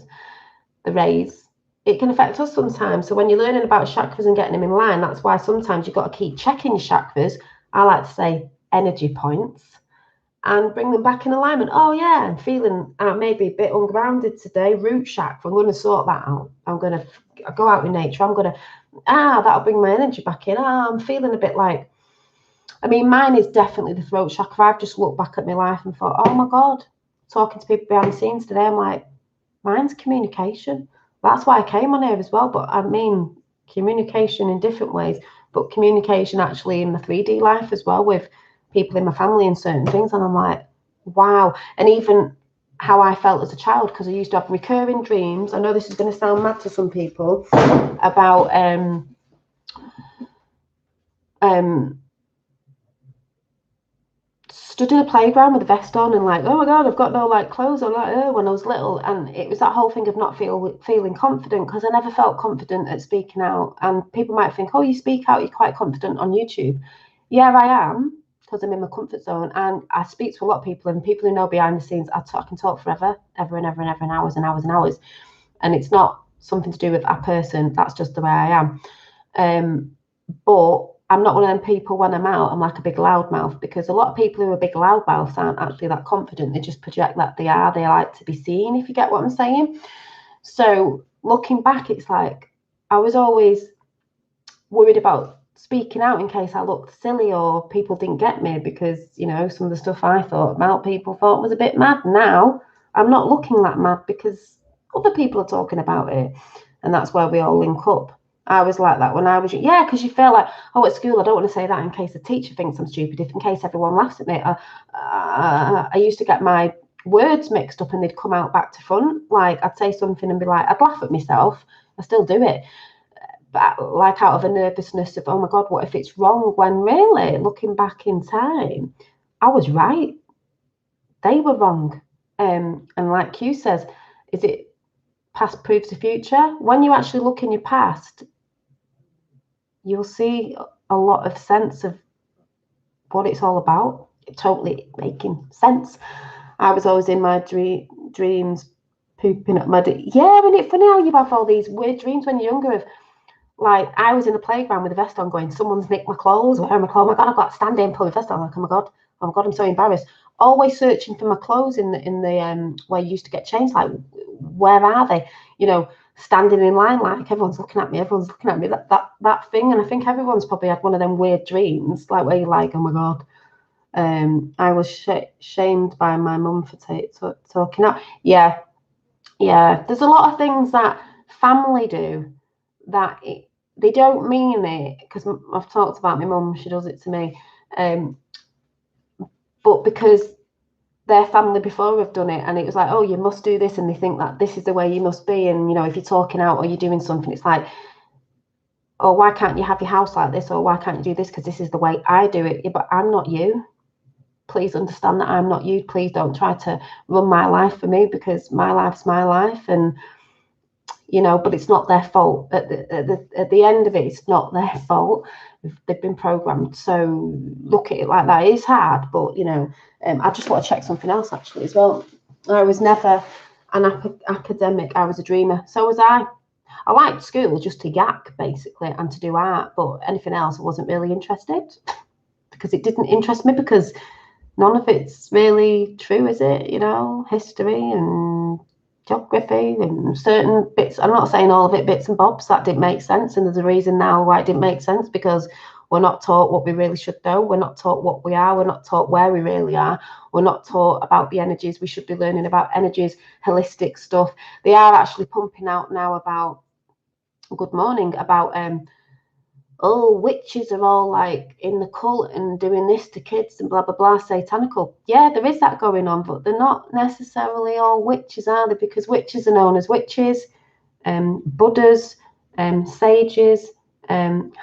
the rays, it can affect us sometimes. So when you're learning about chakras and getting them in line, that's why sometimes you've got to keep checking your chakras. I like to say energy points, and bring them back in alignment. Oh yeah, I'm feeling maybe a bit ungrounded today. Root chakra, I'm going to sort that out. I'm going to go out in nature. I'm going to, that'll bring my energy back in. I'm feeling a bit like, I mean, mine is definitely the throat chakra. I've just looked back at my life and thought, oh my God, talking to people behind the scenes today, I'm like, mine's communication. That's why I came on here as well. But I mean, communication in different ways, but communication actually in the 3D life as well with people in my family and certain things. And I'm like, wow. And even how I felt as a child, because I used to have recurring dreams. I know this is going to sound mad to some people about stood in a playground with a vest on and like, oh my God, I've got no like clothes on, like, when I was little. And it was that whole thing of not feeling confident, because I never felt confident at speaking out. And people might think, oh, you speak out, you're quite confident on YouTube. Yeah, I am, because I'm in my comfort zone, and I speak to a lot of people, and people who know behind the scenes, I can talk forever, ever and ever and ever, and hours and hours and hours. And it's not something to do with that person, that's just the way I am. But I'm not one of them people when I'm out, I'm like a big loudmouth, because a lot of people who are big loudmouths aren't actually that confident. They just project that they are. They like to be seen, if you get what I'm saying. So looking back, it's like I was always worried about speaking out in case I looked silly or people didn't get me, because, you know, some of the stuff I thought about people thought was a bit mad. Now I'm not looking that mad because other people are talking about it, and that's where we all link up. I was like that when I was, because you feel like, oh, at school, I don't want to say that in case the teacher thinks I'm stupid, if in case everyone laughs at me. I used to get my words mixed up and they'd come out back to front. Like I'd say something and be like, I'd laugh at myself. I still do it. But like out of a nervousness of, oh my God, what if it's wrong? When really, looking back in time, I was right. They were wrong. And like Q says, is it past proves the future? When you actually look in your past, you'll see a lot of sense of what it's all about. It totally making sense. I was always in my dreams pooping at muddy. Yeah, isn't it funny how you have all these weird dreams when you're younger of, like, I was in a playground with a vest on going, someone's nicked my clothes, wearing my clothes. Oh my God, I've got to stand there and pull my vest on. Like, oh my God, I'm so embarrassed. Always searching for my clothes in the where you used to get changed. Like, where are they? You know, standing in line, like everyone's looking at me, that thing. And I think everyone's probably had one of them weird dreams, like where you're like, oh my God. I was shamed by my mum for talking out. Yeah. There's a lot of things that family do that they don't mean it, because I've talked about my mum, she does it to me, but because their family before have done it, and it was like, oh, you must do this, and they think that this is the way you must be. And you know, if you're talking out or you're doing something, it's like, oh, why can't you have your house like this, or why can't you do this, because this is the way I do it. Yeah, but I'm not you. Please understand that I'm not you. Please don't try to run my life for me, because my life's my life. And you know, but it's not their fault. At the end of it, it's not their fault. They've been programmed. So look at it like that. It is hard, but you know, I just want to check something else actually as well. I was never an academic. I was a dreamer. So was I. I liked school just to yak basically and to do art, but anything else I wasn't really interested, because it didn't interest me, because none of it's really true, is it? You know, history and geography and certain bits. I'm not saying all of it, bits and bobs, that didn't make sense. And there's a reason now why it didn't make sense, because we're not taught what we really should know. We're not taught what we are. We're not taught where we really are. We're not taught about the energies. We should be learning about energies, holistic stuff. They are actually pumping out now about, good morning, about oh, witches are all like in the cult and doing this to kids and blah, blah, blah, satanical. Yeah, there is that going on, but they're not necessarily all witches, are they? Because witches are known as witches, Buddhas, sages, you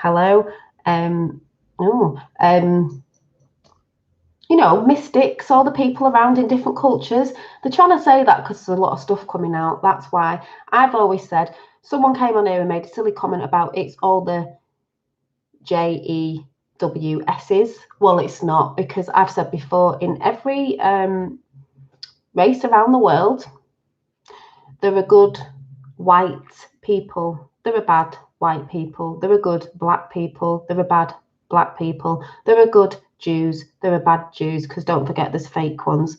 know, mystics, all the people around in different cultures. They're trying to say that because there's a lot of stuff coming out. That's why I've always said, someone came on here and made a silly comment about it's all the JEWSs. Well, it's not, because I've said before, in every race around the world, there are good white people. There are bad white people. There are good black people. There are bad black people. There are good Jews. There are bad Jews, because don't forget there's fake ones.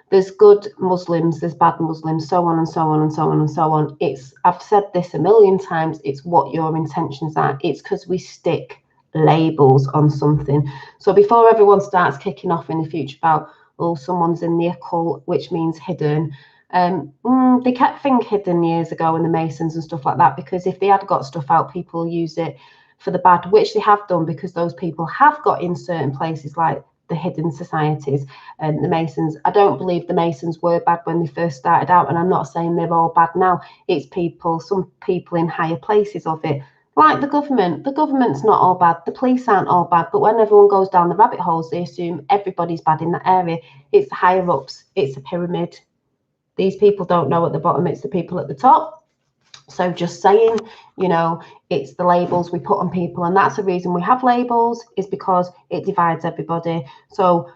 There's good Muslims, there's bad Muslims, so on and so on and so on and so on. I've said this a million times, it's what your intentions are. It's because we stick labels on something. So before everyone starts kicking off in the future about, oh, someone's in the occult, which means hidden. They kept things hidden years ago in the Masons and stuff like that, because if they had got stuff out, people use it for the bad, which they have done, because those people have got in certain places like the hidden societies and the Masons. I don't believe the Masons were bad when they first started out, and I'm not saying they're all bad now. It's people, some people in higher places of it, like the government. The government's not all bad, the police aren't all bad, but when everyone goes down the rabbit holes, they assume everybody's bad in that area. It's the higher ups, it's a pyramid. These people don't know at the bottom, it's the people at the top. So just saying, you know, it's the labels we put on people, and that's the reason we have labels, is because it divides everybody. So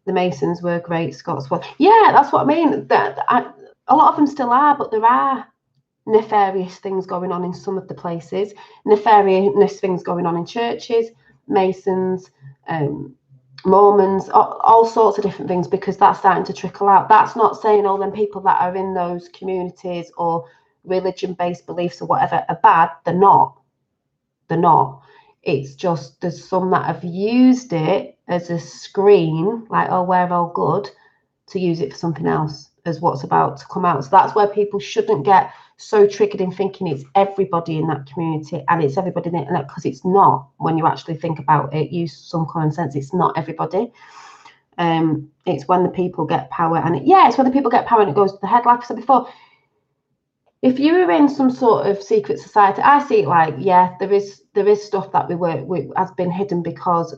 the Masons were great, Scots were, yeah, that's what I mean. A lot of them still are, but there are nefarious things going on in some of the places, nefarious things going on in churches, Masons, Mormons, all sorts of different things, because that's starting to trickle out. That's not saying all them people that are in those communities or religion-based beliefs or whatever are bad. They're not. It's just there's some that have used it as a screen, like, oh, we're all good, to use it for something else, as what's about to come out. So that's where people shouldn't get so triggered in thinking it's everybody in that community and it's everybody in the internet, because it's not. When you actually think about it, use some common sense, it's not everybody. It's when the people get power, and it's when the people get power and it goes to the head. Like I said before, if you were in some sort of secret society, I see it like, yeah, there is stuff that we work with has been hidden, because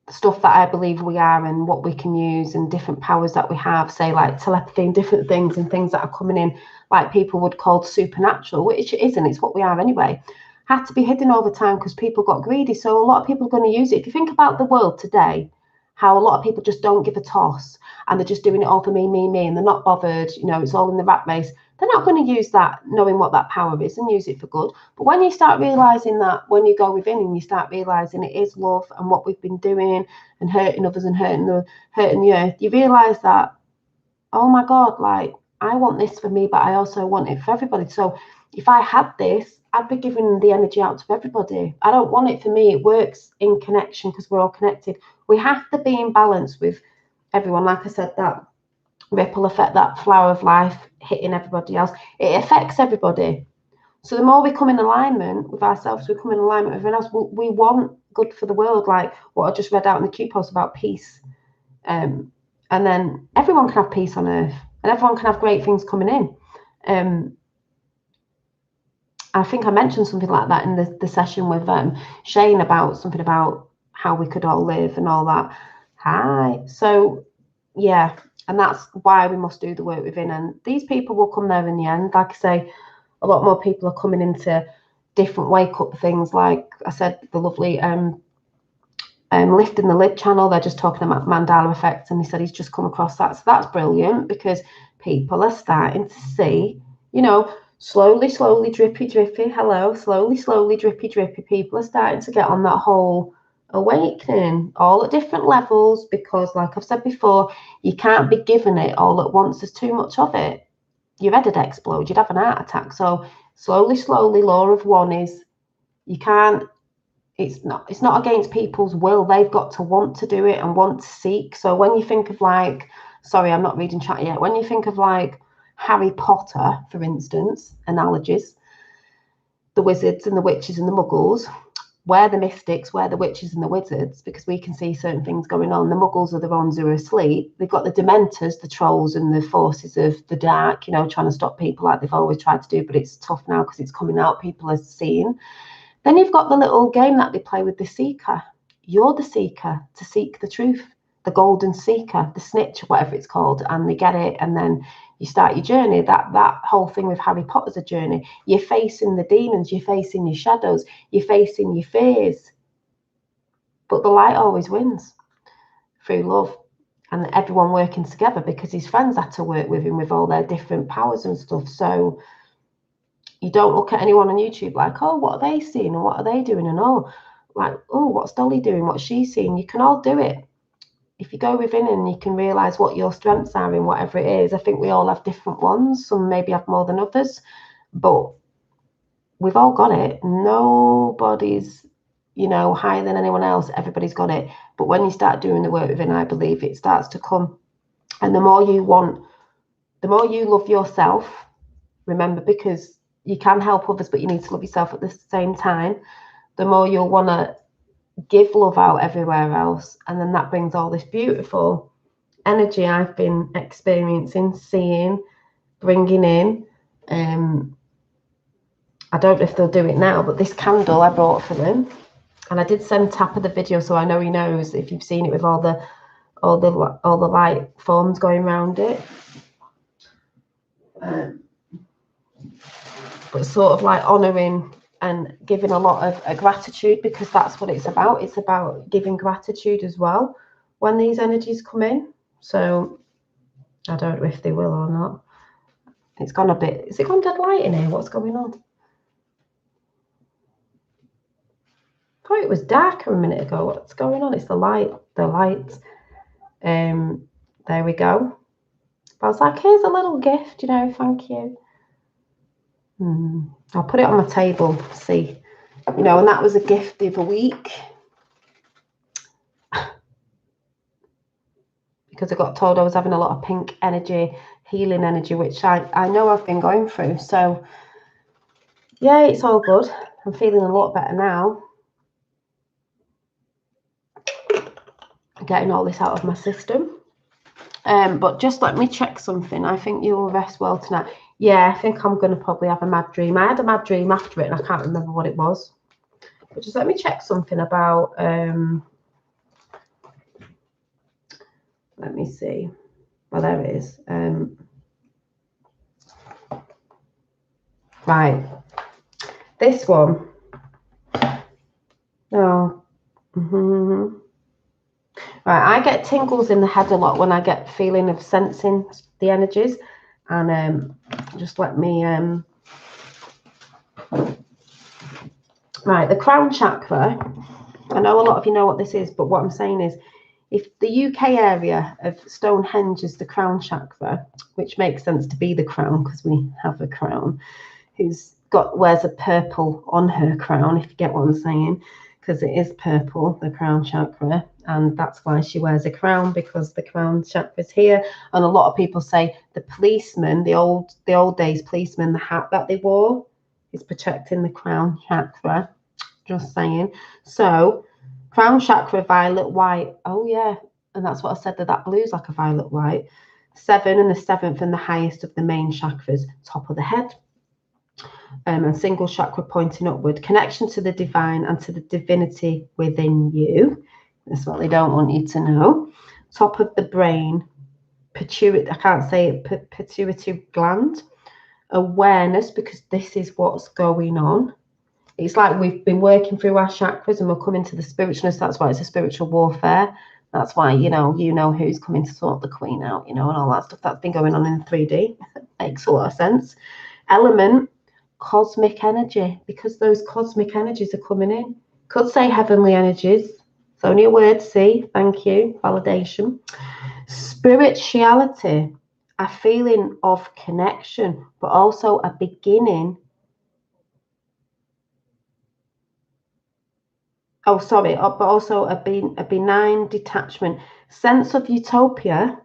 stuff that I believe we are and what we can use and different powers that we have, say like telepathy and different things and things that are coming in, like people would call supernatural, which it isn't, it's what we are anyway, had to be hidden over time because people got greedy. So a lot of people are going to use it. If you think about the world today, how a lot of people just don't give a toss and they're just doing it all for me, and they're not bothered, you know, it's all in the rat race. They're not going to use that knowing what that power is and use it for good. But when you start realizing that, when you go within and you start realizing it is love and what we've been doing and hurting others and hurting the earth, you realize that, oh my God, like, I want this for me, but I also want it for everybody. So if I had this, I'd be giving the energy out to everybody. I don't want it for me. It works in connection because we're all connected. We have to be in balance with everyone. Like I said, that ripple effect, that flower of life hitting everybody else, it affects everybody. So the more we come in alignment with ourselves, we come in alignment with everyone else. We want good for the world, like what I just read out in the Q post about peace. And then everyone can have peace on earth and everyone can have great things coming in. I think I mentioned something like that in the session with Shane, about something about how we could all live and all that. Hi. So yeah, and that's why we must do the work within, and these people will come there in the end. Like I say, a lot more people are coming into different wake up things. Like I said, the lovely Lifting the Lid channel, they're just talking about Mandela effect, and he said he's just come across that. So that's brilliant, because people are starting to see, you know, slowly, drippy, hello, slowly, drippy, people are starting to get on that whole awakening, all at different levels, because like I've said before, you can't be given it all at once. There's too much of it. Your head would explode, you'd have an heart attack. So slowly, law of one is, you can't, it's not against people's will. They've got to want to do it and want to seek. So when you think of, like, sorry, I'm not reading chat yet, when you think of like Harry Potter, for instance, analogies, the wizards and the witches and the muggles, we're the mystics, we're the witches and the wizards, because we can see certain things going on. The muggles are the ones who are asleep. They've got the dementors, the trolls and the forces of the dark, you know, trying to stop people like they've always tried to do, but it's tough now because it's coming out, people are seeing. Then you've got the little game that they play with the seeker. You're the seeker to seek the truth, the golden seeker, the snitch, whatever it's called, and they get it, and then you start your journey. That whole thing with Harry Potter's a journey. You're facing the demons, you're facing your shadows, you're facing your fears. But the light always wins through love and everyone working together, because his friends had to work with him with all their different powers and stuff. So You don't look at anyone on YouTube like, oh, what are they seeing and what are they doing, and oh, like, oh, what's Dolly doing, what's she seeing? You can all do it. If you go within and you can realize what your strengths are in whatever it is. I think we all have different ones. Some maybe have more than others, but we've all got it. Nobody's, you know, higher than anyone else. Everybody's got it. But when you start doing the work within, I believe it starts to come. And the more you want, the more you love yourself, remember, because you can help others, but you need to love yourself at the same time, the more you'll want to give love out everywhere else. And then that brings all this beautiful energy I've been experiencing, seeing, bringing in. I don't know if they'll do it now, but this candle I bought for them, and I did send Tapper the video, so I know he knows if you've seen it with all the light forms going around it. But sort of like honouring and giving a lot of gratitude, because that's what it's about. It's about giving gratitude as well when these energies come in. So I don't know if they will or not. It's gone a bit, is it gone dead light in here? What's going on? I thought it was darker a minute ago. What's going on? It's the light. There we go. I was like, here's a little gift, you know, thank you. I'll put it on my table, see, you know, and that was a gift the other week because I got told I was having a lot of pink energy, healing energy, which I know I've been going through. So yeah, it's all good. I'm feeling a lot better now. Getting all this out of my system. But just let me check something. I think you will rest well tonight. Yeah, I think I'm going to probably have a mad dream. I had a mad dream after it and I can't remember what it was. But just let me check something about, let me see. Well, there it is. Right. This one. Oh. Right, I get tingles in the head a lot when I get feeling of sensing the energies. And just let me... Right, the crown chakra. I know a lot of you know what this is, but what I'm saying is, if the UK area of Stonehenge is the crown chakra, which makes sense to be the crown because we have a crown, wears a purple on her crown, if you get what I'm saying, because it is purple, the crown chakra, and that's why she wears a crown, because the crown chakra is here. And a lot of people say the policeman, the old days policeman, the hat that they wore is protecting the crown chakra. Just saying. So crown chakra, violet white. Oh yeah, and that's what I said, that blue's like a violet white. 7 and the 7th and the highest of the main chakras, top of the head. And single chakra pointing upward, connection to the divine and to the divinity within you. That's what they don't want you to know. Top of the brain, pituitary, I can't say it, pituitary gland. Awareness, because this is what's going on. It's like we've been working through our chakras and we're coming to the spiritualness. That's why it's a spiritual warfare. That's why, you know who's coming to sort the queen out, you know, and all that stuff that's been going on in 3D. Makes a lot of sense. Element, cosmic energy, because those cosmic energies are coming in. Could say heavenly energies. It's only a word, see? Thank you. Validation. Spirituality, a feeling of connection, but also a beginning. Oh, sorry, but also a benign detachment, sense of utopia,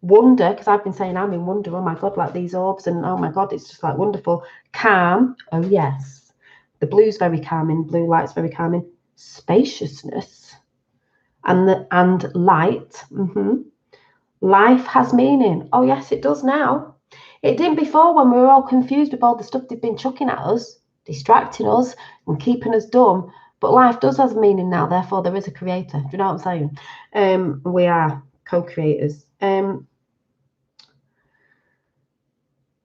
wonder, because I've been saying I'm in wonder, oh my God, like these orbs, and oh my God, it's just like wonderful. Calm, oh yes, the blue's very calming, blue light's very calming. Spaciousness, and light. Life has meaning. Oh yes, it does now. It didn't before, when we were all confused with all the stuff they've been chucking at us, distracting us and keeping us dumb. But life does have meaning now, therefore there is a creator. Do you know what I'm saying? We are co-creators.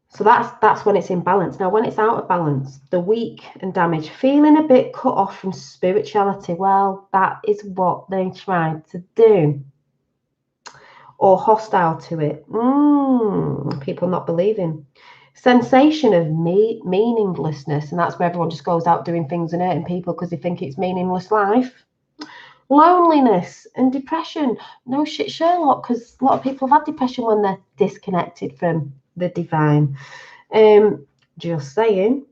So that's when it's in balance. Now, when it's out of balance, the weak and damaged, feeling a bit cut off from spirituality, well, that is what they tried to do. Or hostile to it. People not believing. Sensation of meaninglessness, and that's where everyone just goes out doing things and hurting people because they think it's meaningless life. Loneliness and depression. No shit, Sherlock, because a lot of people have had depression when they're disconnected from the divine. Just saying.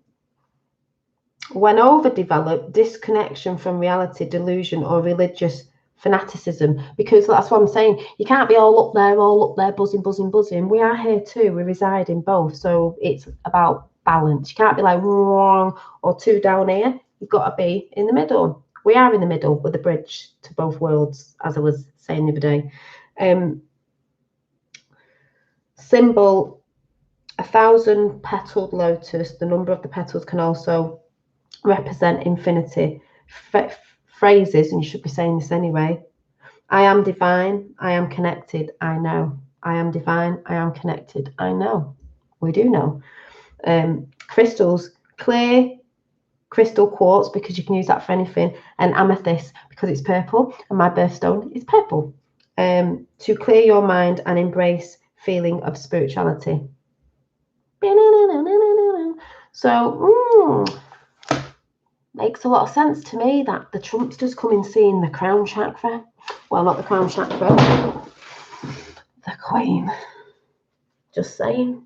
When overdeveloped, disconnection from reality, delusion, or religious fanaticism, because that's what I'm saying. You can't be all up there, buzzing. We are here too. We reside in both. So it's about balance. You can't be like wrong or too down here. You've got to be in the middle. We are in the middle with the bridge to both worlds, as I was saying the other day. Symbol, 1,000-petaled lotus. The number of the petals can also represent infinity. Phrases, and you should be saying this anyway. I am divine. I am connected. I know. I am divine. I am connected. I know. We do know. Crystals, clear crystal quartz, because you can use that for anything, and amethyst because it's purple, and my birthstone is purple. To clear your mind and embrace feeling of spirituality. So makes a lot of sense to me that the Trumpsters come in seeing the crown chakra. Well, not the crown chakra, the Queen. Just saying.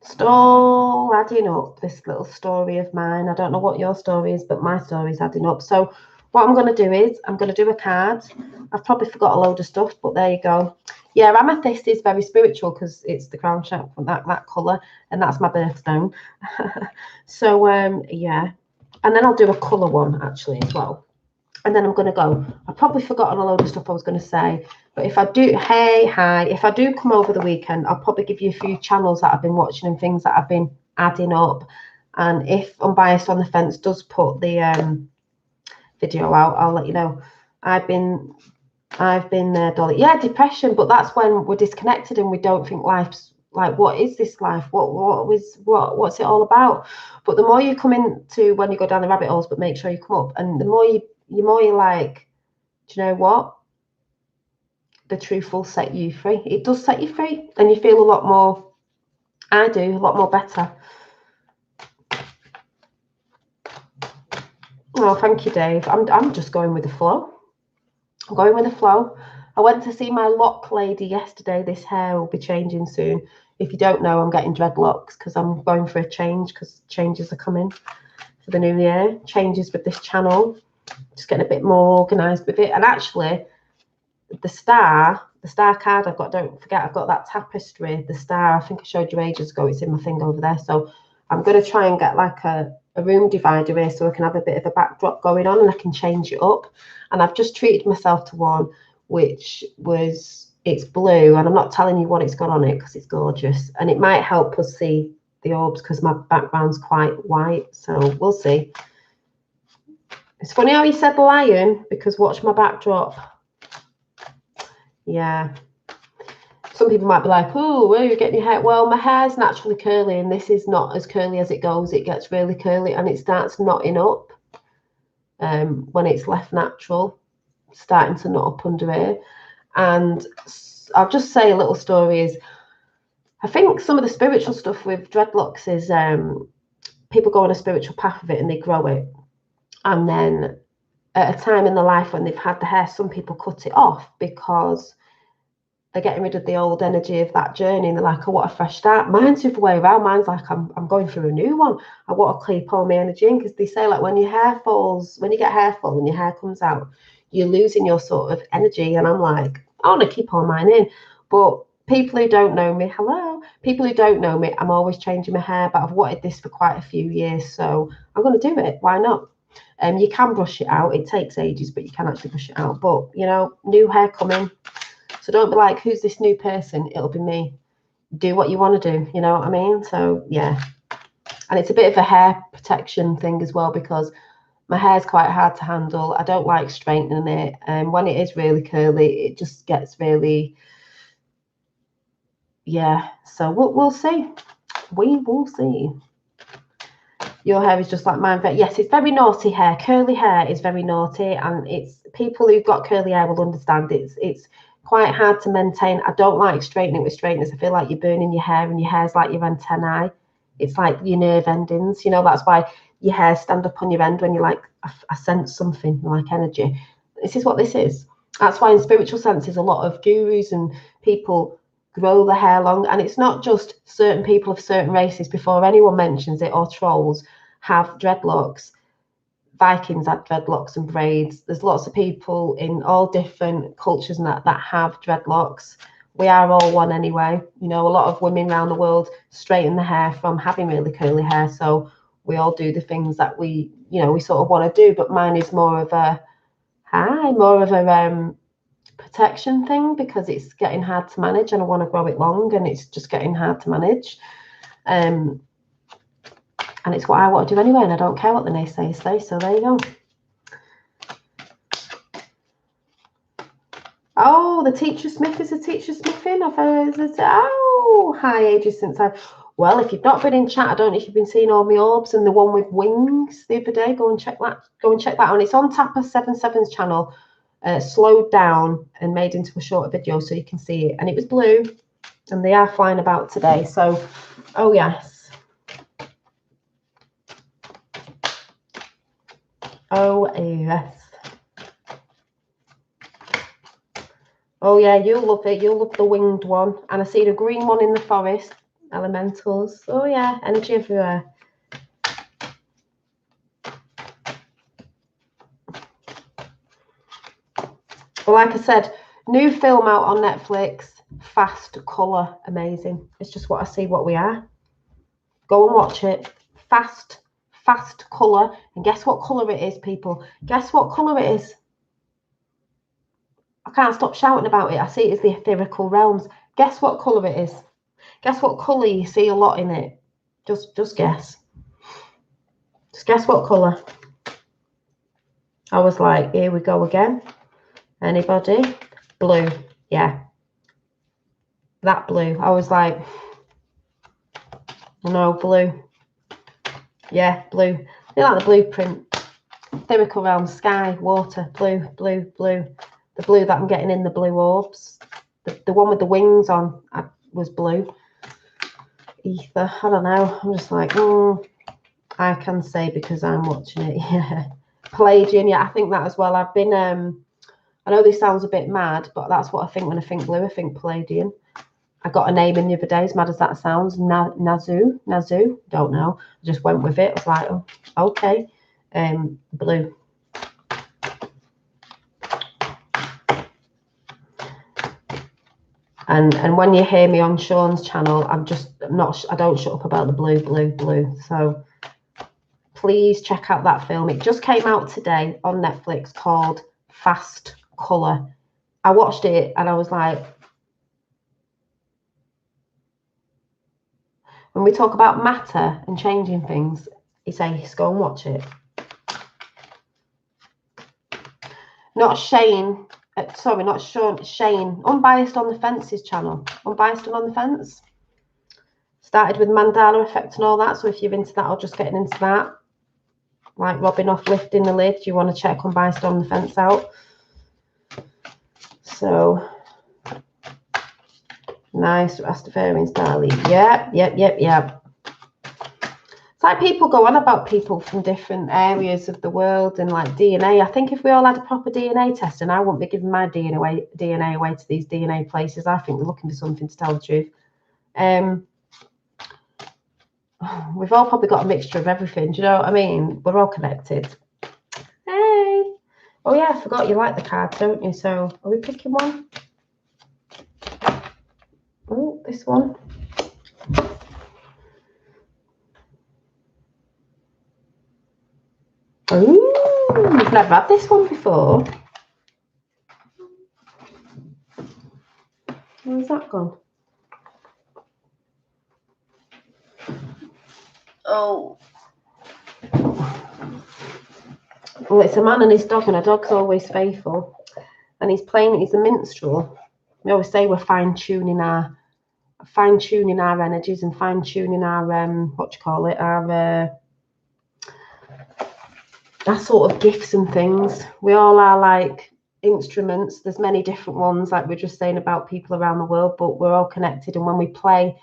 It's all adding up, this little story of mine. I don't know what your story is, but my story is adding up. So what I'm going to do is I'm going to do a card. I've probably forgot a load of stuff, but there you go. Yeah, amethyst is very spiritual because it's the crown chakra, that colour, and that's my birthstone. So, yeah. And then I'll do a colour one, actually, as well. And then I'm going to go. I've probably forgotten a load of stuff I was going to say. But if I do, if I do come over the weekend, I'll probably give you a few channels that I've been watching and things that I've been adding up. And if Unbiased on the Fence does put the video out, I'll let you know. I've been there, Dolly. Yeah, depression, but that's when we're disconnected and we don't think life's like, what is this life? What's it all about? But the more you come into when you go down the rabbit holes, but make sure you come up, and the more you're like, do you know what? The truth will set you free. It does set you free, and you feel a lot more. I do a lot more better. Oh, thank you, Dave. I'm just going with the flow. I'm going with the flow. I went to see my lock lady yesterday. This hair will be changing soon. If you don't know, I'm getting dreadlocks because I'm going for a change, because changes are coming for the new year. Changes with this channel. Just getting a bit more organised with it. And actually, the star card I've got, don't forget, I've got that tapestry, the star, I think I showed you ages ago. It's in my thing over there. So I'm going to try and get like a room divider here so I can have a bit of a backdrop going on and I can change it up. And I've just treated myself to one which was, it's blue, and I'm not telling you what it's got on it because it's gorgeous, and it might help us see the orbs because my background's quite white, so we'll see. It's funny how you said lion, because watch my backdrop. Yeah, some people might be like, oh, where are you getting your hair? Well, my hair's naturally curly, and this is not as curly as it goes. It gets really curly and it starts knotting up when it's left natural, starting to knot up under here. And I'll just say a little story is, I think some of the spiritual stuff with dreadlocks is people go on a spiritual path of it and they grow it, and then at a time in their life when they've had the hair, some people cut it off because they're getting rid of the old energy of that journey, and they're like, I want a fresh start. Mine's the other way around. Mine's like, I'm going through a new one. I want to keep all my energy in, because they say like when your hair falls, when you get hair fall and your hair comes out, you're losing your sort of energy. And I'm like, I want to keep all mine in. But people who don't know me, people who don't know me, I'm always changing my hair, but I've wanted this for quite a few years, so I'm going to do it. Why not? You can brush it out. It takes ages, but you can actually brush it out. But, you know, new hair coming. So don't be like, who's this new person? It'll be me. Do what you want to do. You know what I mean? So, yeah. And it's a bit of a hair protection thing as well, because my hair's quite hard to handle. I don't like straightening it. And when it is really curly, it just gets really, yeah. So we'll see. We will see. Your hair is just like mine. But yes, it's very naughty hair. Curly hair is very naughty, and it's people who've got curly hair will understand it's quite hard to maintain. I don't like straightening it with straighteners. I feel like you're burning your hair, and your hair's like your antennae. It's like your nerve endings. You know, that's why your hair stand up on your end when you're like, I sense something, like energy. This is what this is. That's why in spiritual senses, a lot of gurus and people grow the hair long. And it's not just certain people of certain races, before anyone mentions it, or trolls, have dreadlocks. Vikings had dreadlocks and braids. There's lots of people in all different cultures and that have dreadlocks. We are all one anyway. You know, a lot of women around the world straighten the hair from having really curly hair. So we all do the things that we sort of want to do. But mine is more of a protection thing, because it's getting hard to manage and I want to grow it long, and it's just getting hard to manage. And it's what I want to do anyway, and I don't care what the naysayers say. So there you go. Oh, the teacher Smith is a teacher Smithing. I've heard. Oh, hi, ages since I've. Well, if you've not been in chat, I don't know if you've been seeing all my orbs and the one with wings the other day. Go and check that. Go and check that out. It's on Tapper77's channel, slowed down and made into a shorter video so you can see it. And it was blue, and they are flying about today. So, oh yes. Oh yes. Oh yeah, you'll love it. You'll love the winged one. And I see the green one in the forest. Elementals. Oh yeah, energy everywhere. Well, like I said, new film out on Netflix. Fast Colour. Amazing. It's just what I see, what we are. Go and watch it. Fast Colour. And guess what colour it is, people? Guess what colour it is? I can't stop shouting about it. I see it as the etherical realms. Guess what colour it is? Guess what colour you see a lot in it? Just guess. Just guess what colour. I was like, here we go again. Anybody? Blue. Yeah. That blue. I was like, no, blue. Yeah, blue. They like the blueprint. Etherical realms, sky, water, blue. The blue that I'm getting in the blue orbs. The one with the wings on was blue. Ether, I don't know. I'm just like, I can say because I'm watching it. Yeah. Palladian, yeah, I think that as well. I've been, I know this sounds a bit mad, but that's what I think when I think blue. I think Palladian. I got a name in the other day, as mad as that sounds. Nazu, don't know. I just went with it. I was like, oh, okay. Blue. And when you hear me on Sean's channel, I don't shut up about the blue. So please check out that film. It just came out today on Netflix, called Fast Colour. I watched it and I was like, when we talk about matter and changing things, he says, go and watch it. Not Shane. Sorry, not Sean, Shane. Unbiased on the Fence's channel. Unbiased and on the Fence. Started with Mandala Effect and all that. So if you're into that or just getting into that, like robbing off, lifting the lid, you want to check Unbiased on the Fence out. So, nice. Rastafarian Starly. Yep. It's like people go on about people from different areas of the world and like DNA. I think if we all had a proper DNA test, and I wouldn't be giving my DNA away to these DNA places. I think they're looking for something, to tell the truth. We've all probably got a mixture of everything. Do you know what I mean? We're all connected. Hey. Oh yeah, I forgot you like the cards, don't you? So are we picking one? Oh, this one. Oh, we've never had this one before. Where's that gone? Oh. Well, it's a man and his dog, and a dog's always faithful. And he's a minstrel. We always say we're fine-tuning our energies and fine-tuning our our sort of gifts and things. We all are like instruments. There's many different ones, like we're just saying about people around the world, but we're all connected. And when we play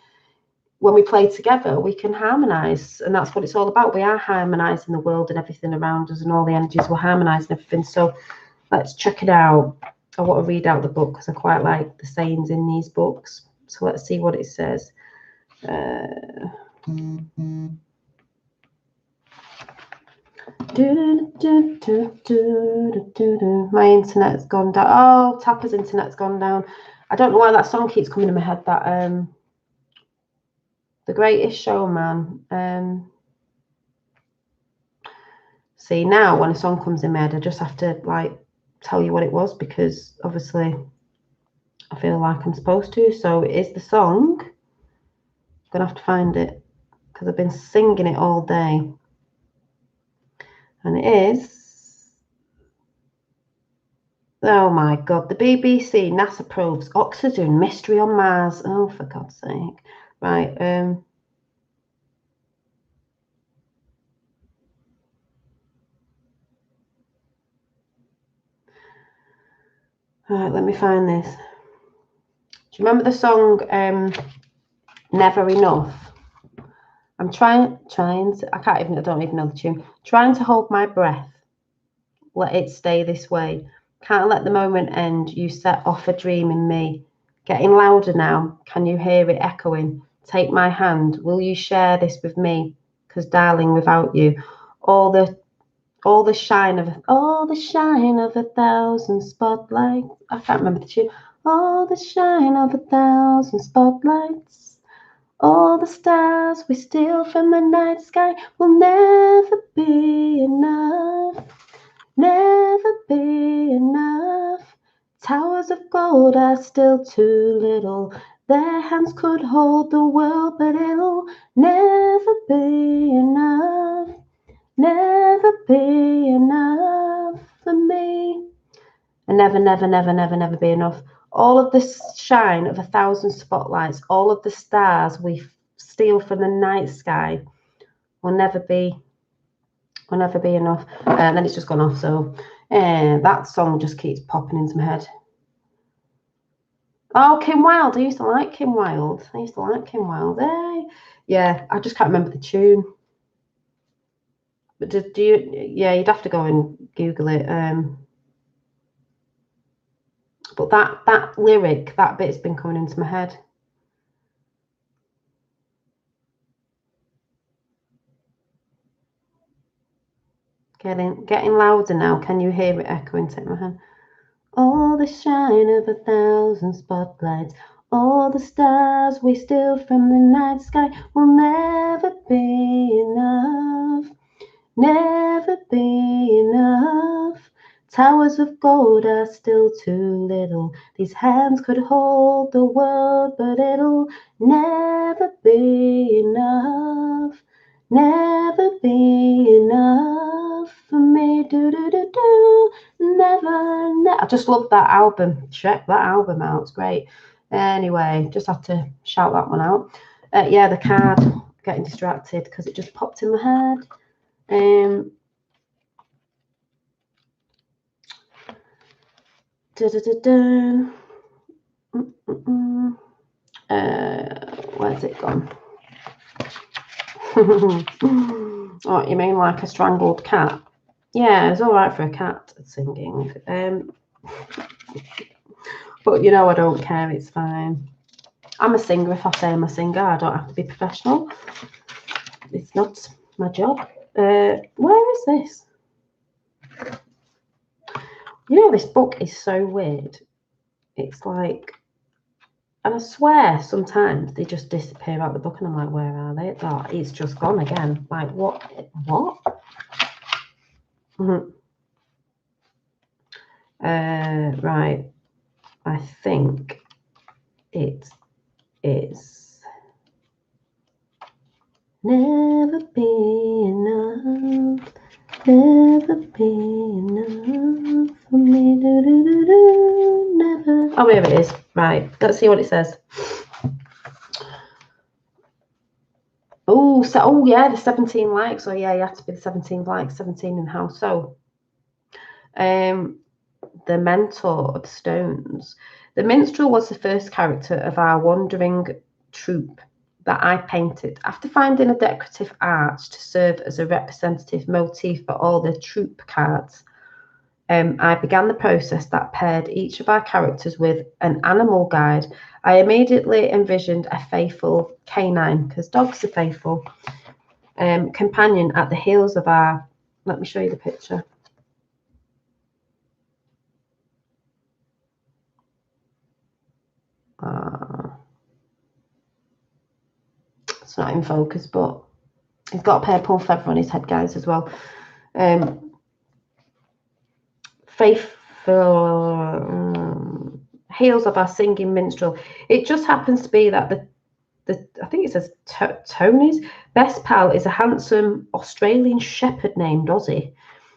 together, we can harmonize, and that's what it's all about. We are harmonizing the world and everything around us, and all the energies. We're harmonizing everything. So let's check it out. I want to read out the book because I quite like the sayings in these books. So let's see what it says. My internet's gone down. Oh, Tapper's internet's gone down. I don't know why that song keeps coming in my head. That The Greatest Showman. See, now when a song comes in my head, I just have to like tell you what it was, because obviously I feel like I'm supposed to. So it is the song. I'm gonna have to find it because I've been singing it all day. And it is, oh my God, the BBC, NASA probes oxygen mystery on Mars. Oh, for God's sake. Right, right, let me find this. Do you remember the song Never Enough? I'm trying to, I don't even know the tune. Trying to hold my breath. Let it stay this way. Can't let the moment end. You set off a dream in me. Getting louder now. Can you hear it echoing? Take my hand. Will you share this with me? Because darling, without you, all the shine of a thousand spotlights. I can't remember the tune. All the shine of a thousand spotlights. All the stars we steal from the night sky will never be enough. Never be enough. Towers of gold are still too little. Their hands could hold the world, but it'll never be enough. Never be enough for me. And never, never, never, never, never be enough. All of the shine of a thousand spotlights, all of the stars we steal from the night sky will never be enough. And then it's just gone off. So that song just keeps popping into my head. Oh, Kim Wilde. I used to like Kim Wilde. Yeah, I just can't remember the tune. But do you? Yeah, you'd have to go and Google it. But that lyric, that bit's been coming into my head. Getting louder now. Can you hear it echoing? Take my hand. All the shine of a thousand spotlights, all the stars we steal from the night sky will never be enough. Never be enough. Towers of gold are still too little. These hands could hold the world, but it'll never be enough. Never be enough for me. Do do do do. Never. I just love that album. Check that album out. It's great. Anyway, just had to shout that one out. Yeah, the card. Getting distracted because it just popped in my head. Where's it gone? Oh, you mean like a strangled cat? Yeah, it's all right for a cat singing. But you know, I don't care. It's fine. I'm a singer. If I say I'm a singer, I don't have to be professional. It's not my job. Where is this? You know, this book is so weird. It's like, and I swear sometimes they just disappear out the book and I'm like, where are they? Oh, it's just gone again. Like, what? Right. I think it is never be enough. Never be enough for me. Do, do, do, do, never. Oh, here it is. Right. Let's see what it says. Oh yeah, the 17 likes. Oh yeah, you have to be the 17 likes, 17 in house. So the mentor of stones. The minstrel was the first character of our wandering troupe that I painted. After finding a decorative arch to serve as a representative motif for all the troupe cards, I began the process that paired each of our characters with an animal guide. I immediately envisioned a faithful canine, because dogs are faithful, companion at the heels of our, let me show you the picture. It's not in focus, but he's got a purple feather on his head, guys, as well. Faithful heels of our singing minstrel. It just happens to be that the I think it says Tony's best pal is a handsome Australian shepherd named Ozzy.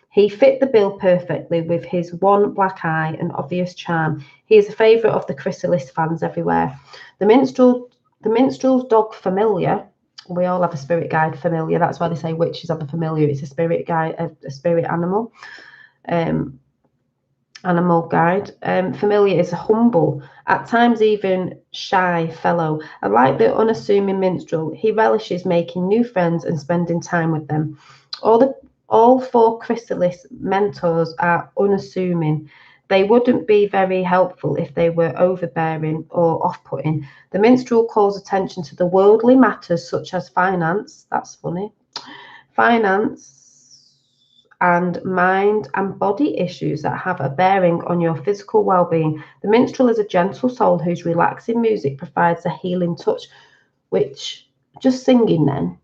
He fit the bill perfectly with his one black eye and obvious charm. He is a favourite of the Chrysalis fans everywhere. The minstrel's dog Familiar. We all have a spirit guide, Familiar. That's why they say witches have a familiar. It's a spirit guide, a spirit animal. Animal guide. Familiar is a humble, at times even shy fellow. And like the unassuming minstrel, he relishes making new friends and spending time with them. All four Chrysalis mentors are unassuming. They wouldn't be very helpful if they were overbearing or off-putting. The minstrel calls attention to the worldly matters such as finance, that's funny, finance and mind and body issues that have a bearing on your physical well-being. The minstrel is a gentle soul whose relaxing music provides a healing touch, which, just singing then,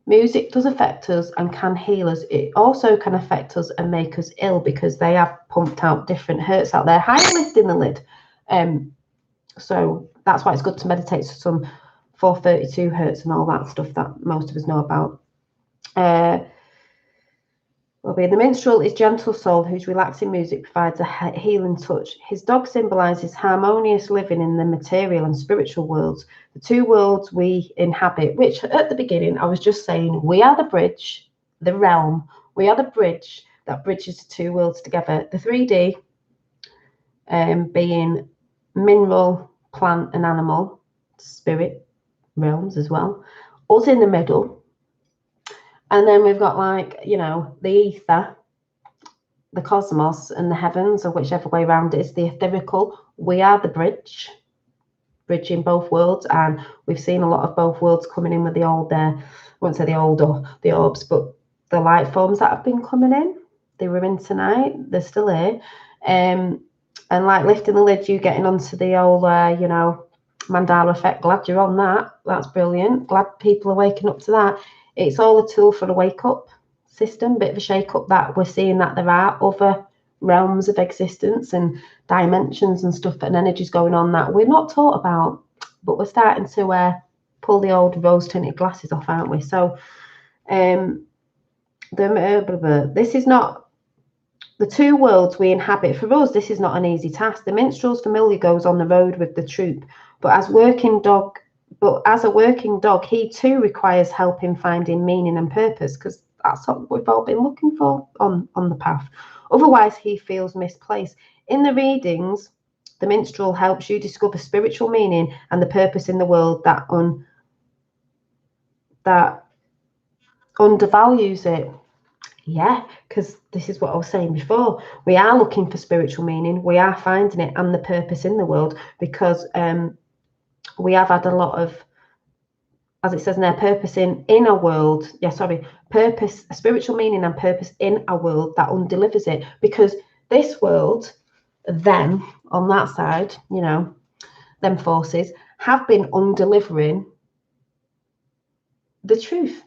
music does affect us and can heal us. It also can affect us and make us ill because they have pumped out different hertz out there. Higher lifting the lid. So that's why it's good to meditate to some 432 hertz and all that stuff that most of us know about. The minstrel is gentle soul whose relaxing music provides a healing touch. His dog symbolizes harmonious living in the material and spiritual worlds, the two worlds we inhabit, which at the beginning I was just saying, we are the bridge, the realm. We are the bridge that bridges the two worlds together. The 3D being mineral, plant and animal, spirit realms as well. Us in the middle. And then we've got, like, you know, the ether, the cosmos and the heavens, or whichever way around it is the etherical. We are the bridge, bridging both worlds. And we've seen a lot of both worlds coming in with the old, I won't say the old or the orbs, but the light forms that have been coming in. They were in tonight. They're still here. And like lifting the lid, you getting onto the old, you know, Mandela effect. Glad you're on that. That's brilliant. Glad people are waking up to that. It's all a tool for the wake-up system, bit of a shake-up that we're seeing that there are other realms of existence and dimensions and stuff and energies going on that we're not taught about, but we're starting to pull the old rose-tinted glasses off, aren't we? So this is not the two worlds we inhabit. For us, this is not an easy task. The minstrel's Familiar goes on the road with the troupe, but as a working dog, he too requires help in finding meaning and purpose, because that's what we've all been looking for on the path. Otherwise, he feels misplaced. In the readings, the minstrel helps you discover spiritual meaning and the purpose in the world that undervalues it. Yeah, because this is what I was saying before. We are looking for spiritual meaning. We are finding it and the purpose in the world, because we have had a lot of, as it says in there, purpose in a world. Purpose, spiritual meaning and purpose in a world that undelivers it. Because this world, them on that side, you know, them forces have been undelivering the truth.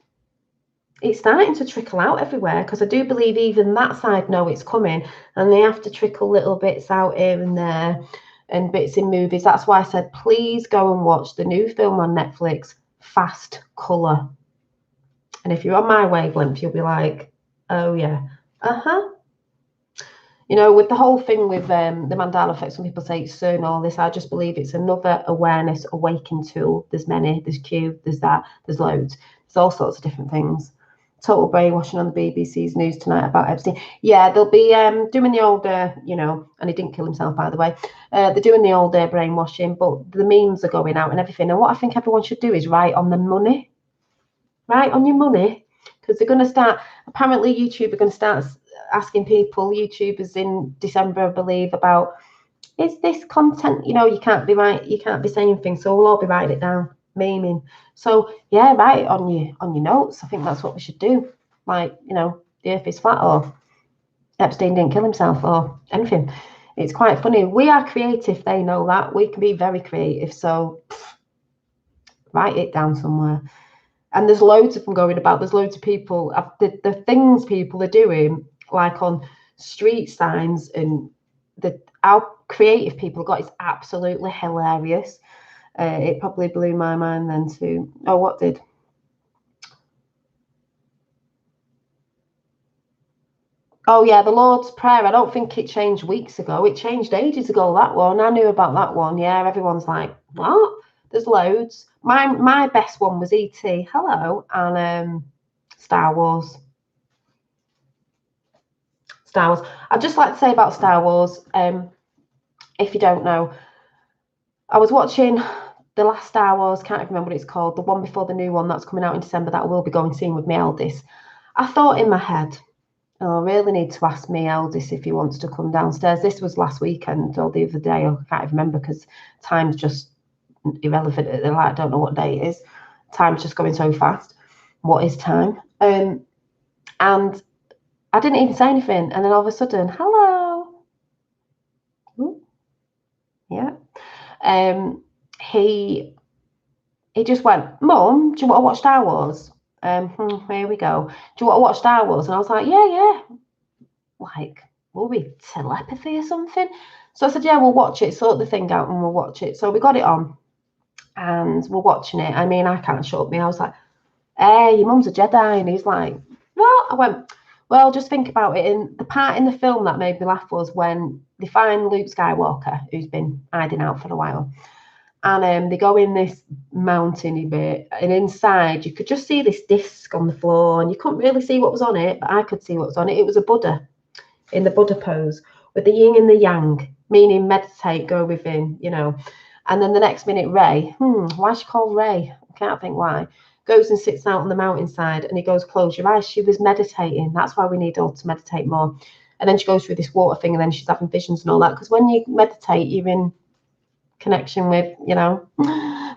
It's starting to trickle out everywhere, because I do believe even that side know it's coming, and they have to trickle little bits out here and there and bits in movies. That's why I said, please go and watch the new film on Netflix, Fast Colour. And if you're on my wavelength, you'll be like, oh yeah, you know, with the whole thing with the Mandela effect, some people say it's CERN, all this. I just believe it's another awareness awakening tool. There's many, there's Q, there's that, there's loads, there's all sorts of different things. total brainwashing on the BBC's News Tonight about Epstein. Yeah, they'll be doing the old, you know, and he didn't kill himself, by the way. They're doing the old brainwashing, but the memes are going out and everything. And what I think everyone should do is write on the money. Write on your money, because they're going to start, apparently YouTube are going to start asking people, YouTubers in December, I believe, about, is this content, you know, you can't be saying things, so we'll all be writing it down, memeing. So yeah, write it on your notes. I think that's what we should do. Like, you know, the earth is flat, or Epstein didn't kill himself, or anything. It's quite funny. We are creative, they know that. We can be very creative, so write it down somewhere. And there's loads of them going about. There's loads of people, the things people are doing, like on street signs, and how creative people got is absolutely hilarious. It probably blew my mind then too. Oh, what did? Oh yeah, the Lord's Prayer. I don't think it changed weeks ago. It changed ages ago, that one. I knew about that one. Yeah, everyone's like, what? There's loads. My best one was E.T. Hello, and Star Wars. Star Wars. I'd just like to say about Star Wars, if you don't know, I was watching the last Star Wars, can't even remember what it's called, the one before the new one that's coming out in December that I will be going seeing with my eldest. I thought in my head, oh, I really need to ask my eldest if he wants to come downstairs. This was last weekend or the other day, I can't even remember because time's just irrelevant. I don't know what day it is. Time's just going so fast. What is time? And I didn't even say anything. And then all of a sudden, hello. Ooh. Yeah. He just went, Mum, do you want to watch Star Wars? Here we go. Do you want to watch Star Wars? And I was like, yeah. Like, will we telepathy or something? So I said, yeah, we'll watch it. Sort the thing out and we'll watch it. So we got it on and we're watching it. I mean, I can't shut up me. I was like, hey, your mum's a Jedi. And he's like, what? I went, well, just think about it. And the part in the film that made me laugh was when they find Luke Skywalker, who's been hiding out for a while. And they go in this mountainy bit, and inside you could just see this disc on the floor, and you couldn't really see what was on it, but I could see what was on it. It was a Buddha in the Buddha pose with the yin and the yang, meaning meditate, go within, you know. And then the next minute, Rey, why is she called Rey? I can't think why. Goes and sits out on the mountainside, and he goes, close your eyes. She was meditating. That's why we need all to meditate more. And then she goes through this water thing, and then she's having visions and all that. Because when you meditate, you're in connection with, you know,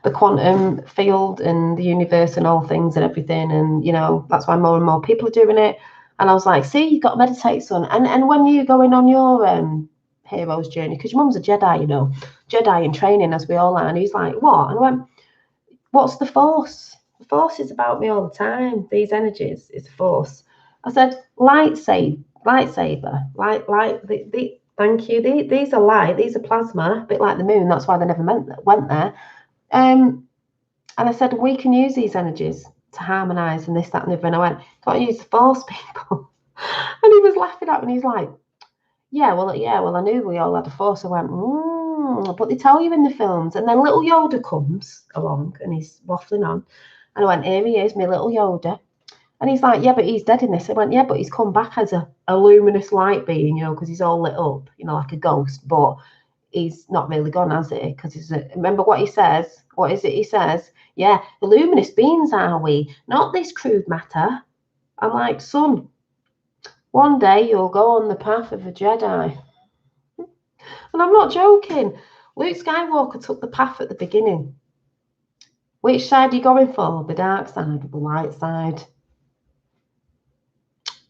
the quantum field and the universe and all things and everything. And, you know, that's why more and more people are doing it. And I was like, see, you've got to meditate, son. And when you're going on your hero's journey, because your mum's a Jedi, you know, Jedi in training, as we all are. And he's like, what? And I went, what's the Force? The Force is about me all the time. These energies is the Force. I said, lightsaber, thank you. These are light. These are plasma, a bit like the moon. That's why they never went there. And I said, we can use these energies to harmonise and this, that, and the other. And I went, can't use the Force, people. And he was laughing at me. And he's like, yeah, well, I knew we all had a Force. I went, but they tell you in the films. And then little Yoda comes along and he's waffling on. And I went, here he is, my little Yoda. And he's like, yeah, but he's dead in this. I went, yeah, but he's come back as a luminous light being, you know, because he's all lit up, you know, like a ghost. But he's not really gone, has he? Because remember what he says? What is it he says? Yeah, the luminous beings are we, not this crude matter. I'm like, son, one day you'll go on the path of a Jedi. And I'm not joking. Luke Skywalker took the path at the beginning. Which side are you going for? The dark side or the light side?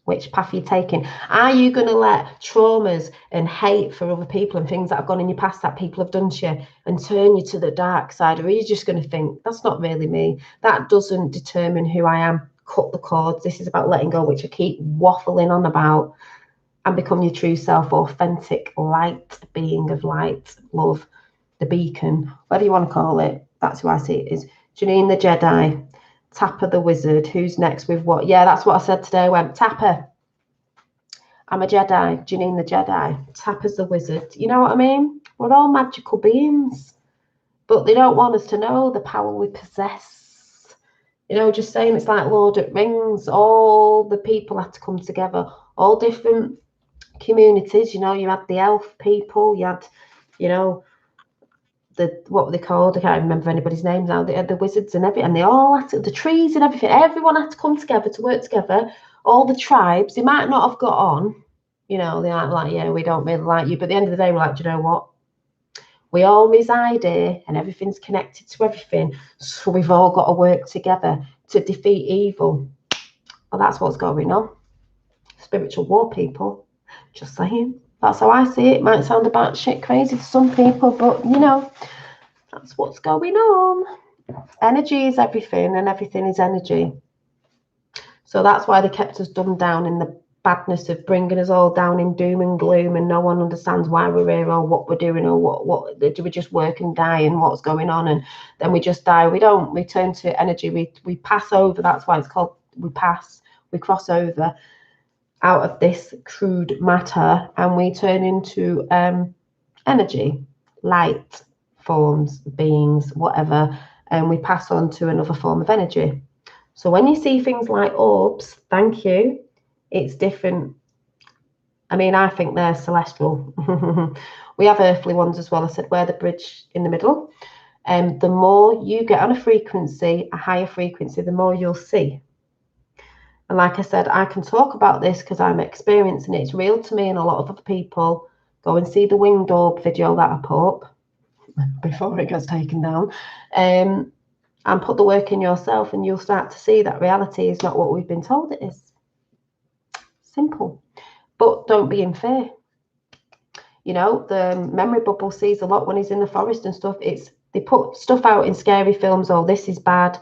Which path are you taking? Are you going to let traumas and hate for other people and things that have gone in your past that people have done to you and turn you to the dark side? Or are you just going to think, that's not really me? That doesn't determine who I am. Cut the cords. This is about letting go, which I keep waffling on about, and become your true self, authentic light being of light, love, the beacon, whatever you want to call it. That's who I see it is. Janine the Jedi, Tapper the Wizard. Who's next with what? Yeah, that's what I said today. I went, Tapper, I'm a Jedi. Janine the Jedi. Tapper's the Wizard. You know what I mean? We're all magical beings, but they don't want us to know the power we possess. You know, just saying, it's like Lord of the Rings. All the people had to come together, all different communities. You know, you had the elf people, you had, you know, what were they called? I can't remember anybody's names now. They had the wizards and everything, and they all had to, the trees and everything. Everyone had to come together to work together. All the tribes, they might not have got on. You know, they might be like, yeah, we don't really like you. But at the end of the day, we're like, do you know what? We all reside here, and everything's connected to everything. So we've all got to work together to defeat evil. Well, that's what's going on. Spiritual war, people. Just saying. That's how I see it. Might sound a batshit crazy to some people, but you know, that's what's going on. Energy is everything, and everything is energy. So that's why they kept us dumbed down in the badness of bringing us all down in doom and gloom, and no one understands why we're here or what we're doing or what do we just work and die and what's going on, and then we just die. We don't. We turn to energy. We pass over. That's why it's called. We cross over out of this crude matter, and we turn into energy, light forms, beings, whatever, and we pass on to another form of energy. So when you see things like orbs, thank you, it's different. I mean, I think they're celestial. We have earthly ones as well. I said we're the bridge in the middle. The more you get on a frequency, a higher frequency, the more you'll see. And like I said, I can talk about this because I'm experiencing it. It's real to me and a lot of other people. Go and see the winged orb video that I put up before it gets taken down. And put the work in yourself, and you'll start to see that reality is not what we've been told it is. Simple. But don't be in fear. You know, the memory bubble sees a lot when he's in the forest and stuff. They put stuff out in scary films. Oh, this is bad.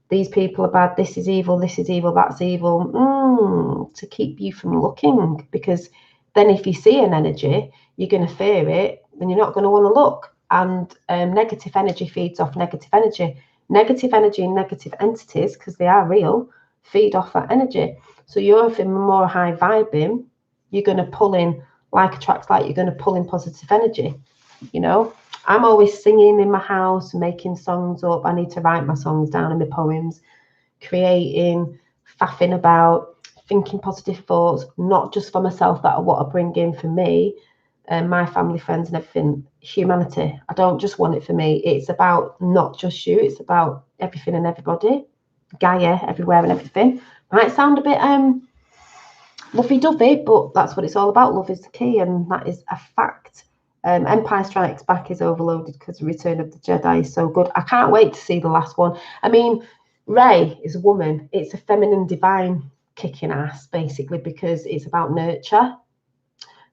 These people are bad, this is evil, that's evil, to keep you from looking. Because then if you see an energy, you're going to fear it, and you're not going to want to look. And negative energy feeds off negative energy. Negative energy and negative entities, because they are real, feed off that energy. So you're if in more high vibing, you're going to pull in, like attracts like, you're going to pull in positive energy, you know. I'm always singing in my house, making songs up. I need to write my songs down and my poems, creating, faffing about, thinking positive thoughts, not just for myself, that are what I bring in for me and my family, friends and everything, humanity. I don't just want it for me. It's about not just you. It's about everything and everybody. Gaia, everywhere and everything. Might sound a bit lovey-dovey, but that's what it's all about. Love is the key, and that is a fact. Empire Strikes Back is overloaded because the Return of the Jedi is so good. I can't wait to see the last one. I mean, Rey is a woman. It's a feminine divine kicking ass, basically, because it's about nurture.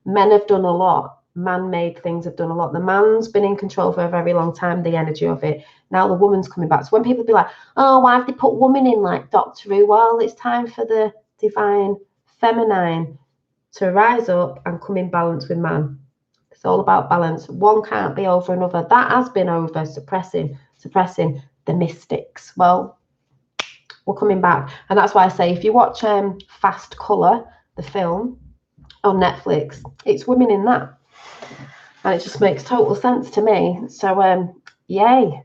Men have done a lot. Man-made things have done a lot. The man's been in control for a very long time, the energy of it. Now the woman's coming back. So when people be like, oh, why have they put women in like Doctor Who? Well, it's time for the divine feminine to rise up and come in balance with man. It's all about balance. One can't be over another. That has been over, suppressing the mystics. Well, we're coming back. And that's why I say, if you watch Fast Colour, the film on Netflix, it's women in that. And it just makes total sense to me. So, yay.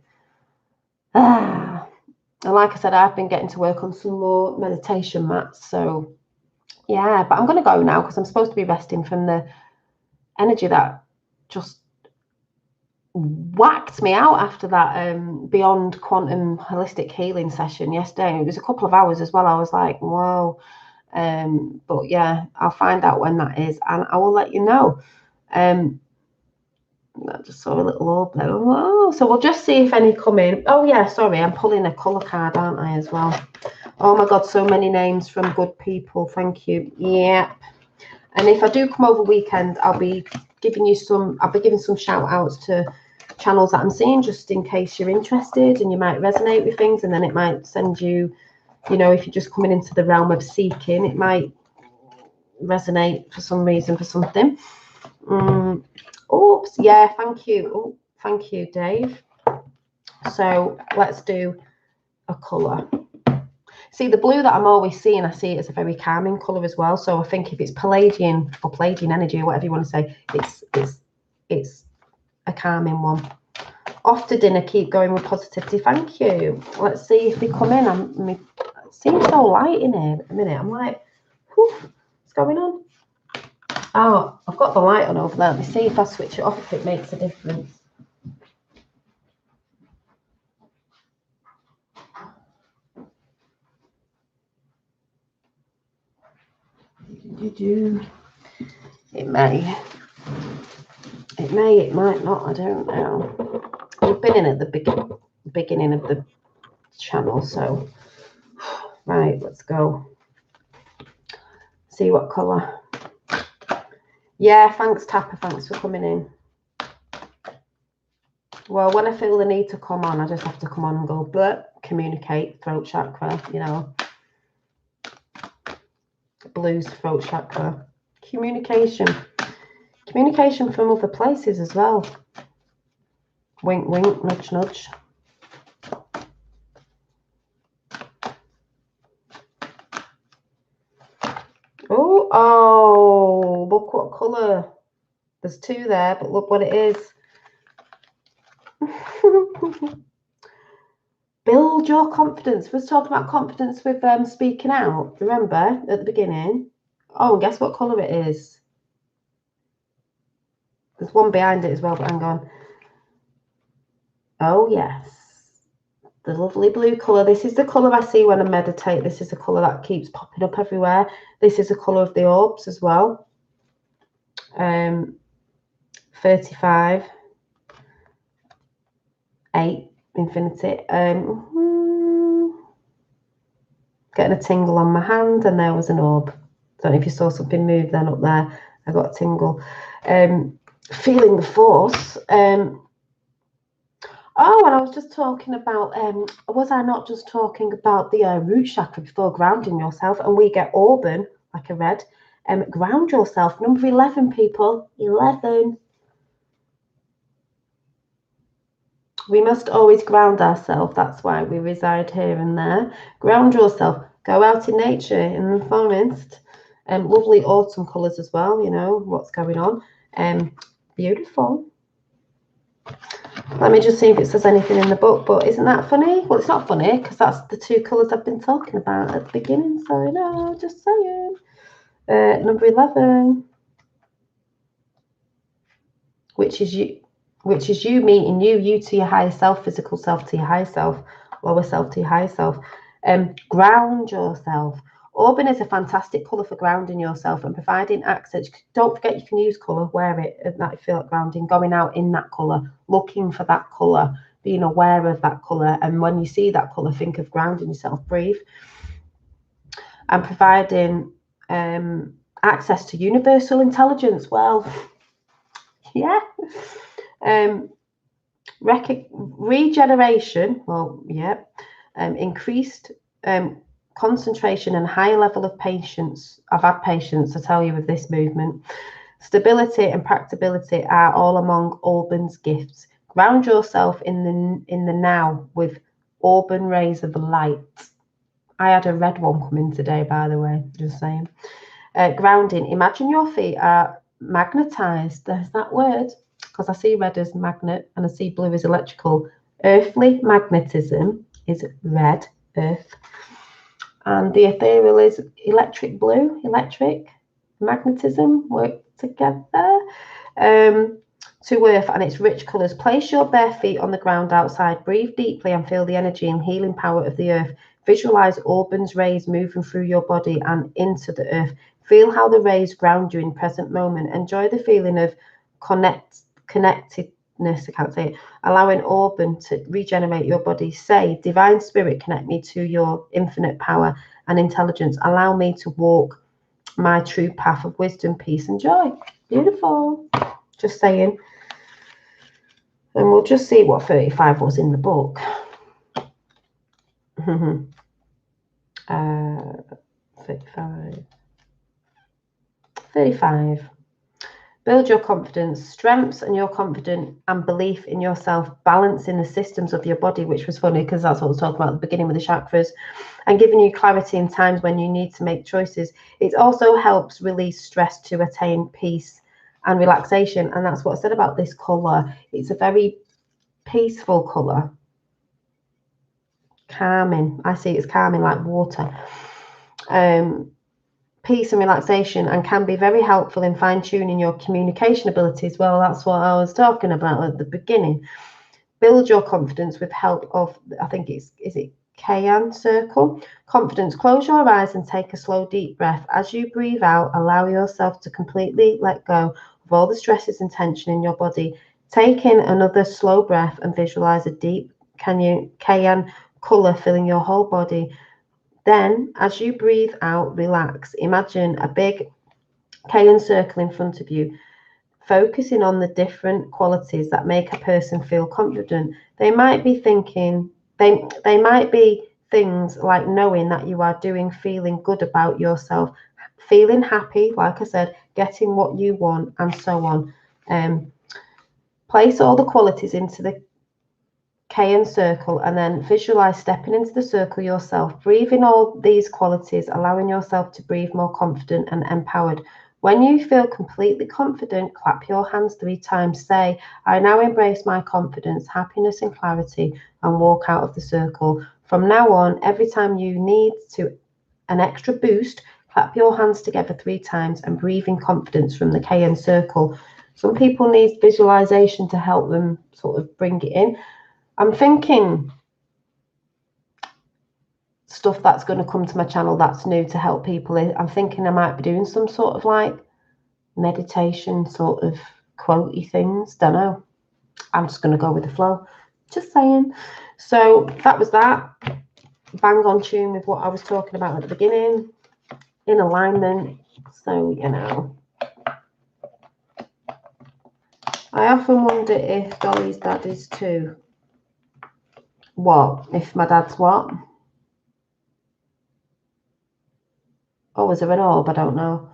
And like I said, I've been getting to work on some more meditation mats. So, yeah. But I'm going to go now because I'm supposed to be resting from the energy that just whacked me out after that Beyond Quantum Holistic Healing session yesterday. It was a couple of hours as well. I was like, whoa. But yeah, I'll find out when that is and I will let you know. I just saw a little orb there. Oh, so we'll just see if any come in. Oh yeah, sorry, I'm pulling a colour card, aren't I, as well? Oh my God, so many names from good people. Thank you. Yep. And if I do come over weekend, I'll be giving some shout outs to channels that I'm seeing, just in case you're interested and you might resonate with things, and then it might send you, you know, if you're just coming into the realm of seeking, it might resonate for some reason for something. Oops, yeah, thank you. Oh, thank you, Dave. So let's do a colour. See, the blue that I'm always seeing, I see it as a very calming colour as well. So I think if it's Palladian or Palladian energy or whatever you want to say, it's a calming one. Off to dinner, keep going with positivity. Thank you. Let's see if they come in. It seems so light in here at the minute. I'm like, whew, what's going on? Oh, I've got the light on over there. Let me see if I switch it off, if it makes a difference. It may. It might not. I don't know. We've been in at the beginning of the channel, so right, let's go. See what colour. Yeah, thanks, Tapper. Thanks for coming in. Well, when I feel the need to come on, I just have to come on and go, but communicate, throat chakra, you know. Blues, throat chakra. Communication. Communication from other places as well. Wink, wink, nudge, nudge. Oh, look what colour. There's two there, but look what it is. Build your confidence. We was talking about confidence with speaking out, remember, at the beginning. Oh, and guess what colour it is? There's one behind it as well, but hang on. Oh, yes. The lovely blue colour. This is the colour I see when I meditate. This is the colour that keeps popping up everywhere. This is the colour of the orbs as well. 35. 8. Infinity. Getting a tingle on my hand, and there was an orb. Don't know if you saw something move then up there. I got a tingle. Feeling the force. Oh, and I was just talking about, was I not just talking about the root chakra before grounding yourself? And we get Auburn, like I read. Ground yourself. Number 11, people. 11. We must always ground ourselves. That's why we reside here and there. Ground yourself. Go out in nature, in the forest. Lovely autumn colours as well, you know, what's going on. Beautiful. Let me just see if it says anything in the book, but isn't that funny? Well, it's not funny because that's the two colours I've been talking about at the beginning, so no, just saying. Number 11, which is you meeting you to your higher self, physical self to your higher self, lower self to your higher self. Ground yourself. Auburn is a fantastic colour for grounding yourself and providing access. Don't forget you can use colour, wear it at that you feel like grounding, going out in that colour, looking for that colour, being aware of that colour. And when you see that colour, think of grounding yourself, breathe. And providing access to universal intelligence. Well, yeah. Regeneration, well, yeah. Increased concentration and higher level of patience. I've had patience, I tell you, with this movement. Stability and practicability are all among Auburn's gifts. Ground yourself in the now with Auburn rays of light. I had a red one come in today, by the way, just saying. Grounding. Imagine your feet are magnetized. There's that word, because I see red as magnet and I see blue as electrical. Earthly magnetism is red, earth. And the ethereal is electric blue, electric. Magnetism work together. To earth and its rich colours. Place your bare feet on the ground outside. Breathe deeply and feel the energy and healing power of the earth. Visualize Auburn's rays moving through your body and into the earth. Feel how the rays ground you in present moment. Enjoy the feeling of connectedness, I can't say it, allowing Auburn to regenerate your body. Say, Divine Spirit, connect me to your infinite power and intelligence. Allow me to walk my true path of wisdom, peace, and joy. Beautiful. Just saying. And we'll just see what 35 was in the book. 35. Build your confidence, strengths, and your confidence and belief in yourself, balancing the systems of your body, which was funny because that's what I was talking about at the beginning with the chakras, and giving you clarity in times when you need to make choices. It also helps release stress to attain peace and relaxation. And that's what I said about this colour. It's a very peaceful colour. Calming. I see it as calming, like water. Peace and relaxation, and can be very helpful in fine-tuning your communication abilities. Well, that's what I was talking about at the beginning. Build your confidence with help of, I think is it Cayenne Circle? Confidence. Close your eyes and take a slow, deep breath. As you breathe out, allow yourself to completely let go of all the stresses and tension in your body. Take in another slow breath and visualize a deep cayenne color filling your whole body. Then, as you breathe out, relax. Imagine a big cayenne circle in front of you, focusing on the different qualities that make a person feel confident. They might be thinking, they might be things like knowing that you are feeling good about yourself, feeling happy, like I said, getting what you want, and so on. Place all the qualities into the cayenne circle and then visualize stepping into the circle yourself. Breathe in all these qualities, allowing yourself to breathe more confident and empowered. When you feel completely confident, clap your hands 3 times. Say, I now embrace my confidence, happiness, and clarity, and walk out of the circle. From now on, every time you need an extra boost, clap your hands together 3 times and breathe in confidence from the cayenne circle. Some people need visualization to help them sort of bring it in. I'm thinking stuff that's going to come to my channel that's new to help people. I'm thinking I might be doing some sort of like meditation sort of quotey things. Don't know. I'm just going to go with the flow. Just saying. So that was that. Bang on tune with what I was talking about at the beginning. In alignment. So, you know. I often wonder if Dolly's dad is too. What? If my dad's what? Oh, is there an orb? I don't know.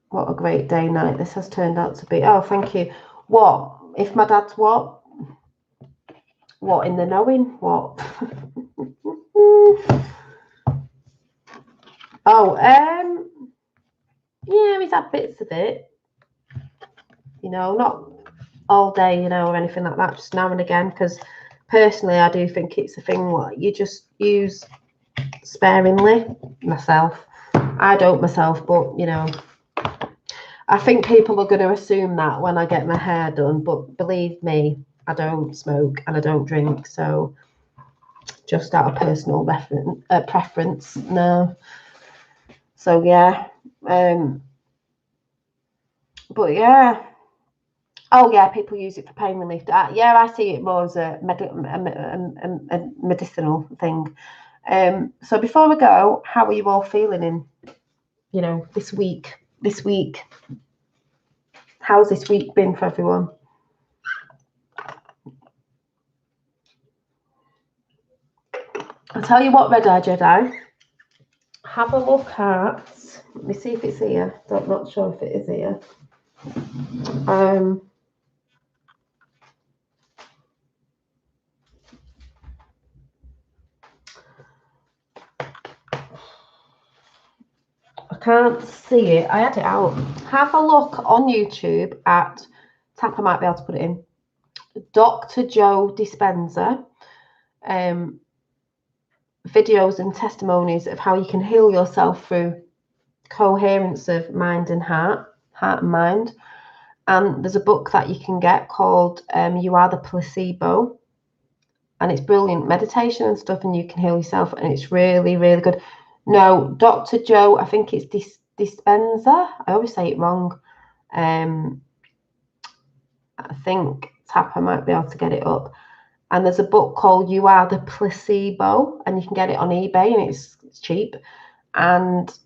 What a great day night this has turned out to be. Oh, thank you. What? If my dad's what? What, in the knowing? What? Oh, yeah, he's had bits of it. You know, not all day, you know, or anything like that, just now and again, because personally I do think it's a thing what you just use sparingly. Myself, I don't myself, but you know, I think people are going to assume that when I get my hair done, but believe me, I don't smoke and I don't drink, so just out of personal preference, no. So yeah, but yeah. Oh yeah, people use it for pain relief. Yeah, I see it more as a medicinal thing. So before we go, how are you all feeling in, you know, this week? How's this week been for everyone? I'll tell you what, Red Eye Jedi. Have a look at. Let me see if it's here. I'm not sure if it is here. I can't see it. I had it out. Have a look on YouTube at, Tapper might be able to put it in, Dr. Joe Dispenza, videos and testimonies of how you can heal yourself through coherence of mind and heart and mind. And there's a book that you can get called You Are the Placebo, and it's brilliant meditation and stuff, and you can heal yourself, and it's really, really good. No, Dr. Joe, I think it's Dispenza. I always say it wrong. I think Tapper might be able to get it up. And there's a book called You Are the Placebo, and you can get it on eBay, and it's cheap. And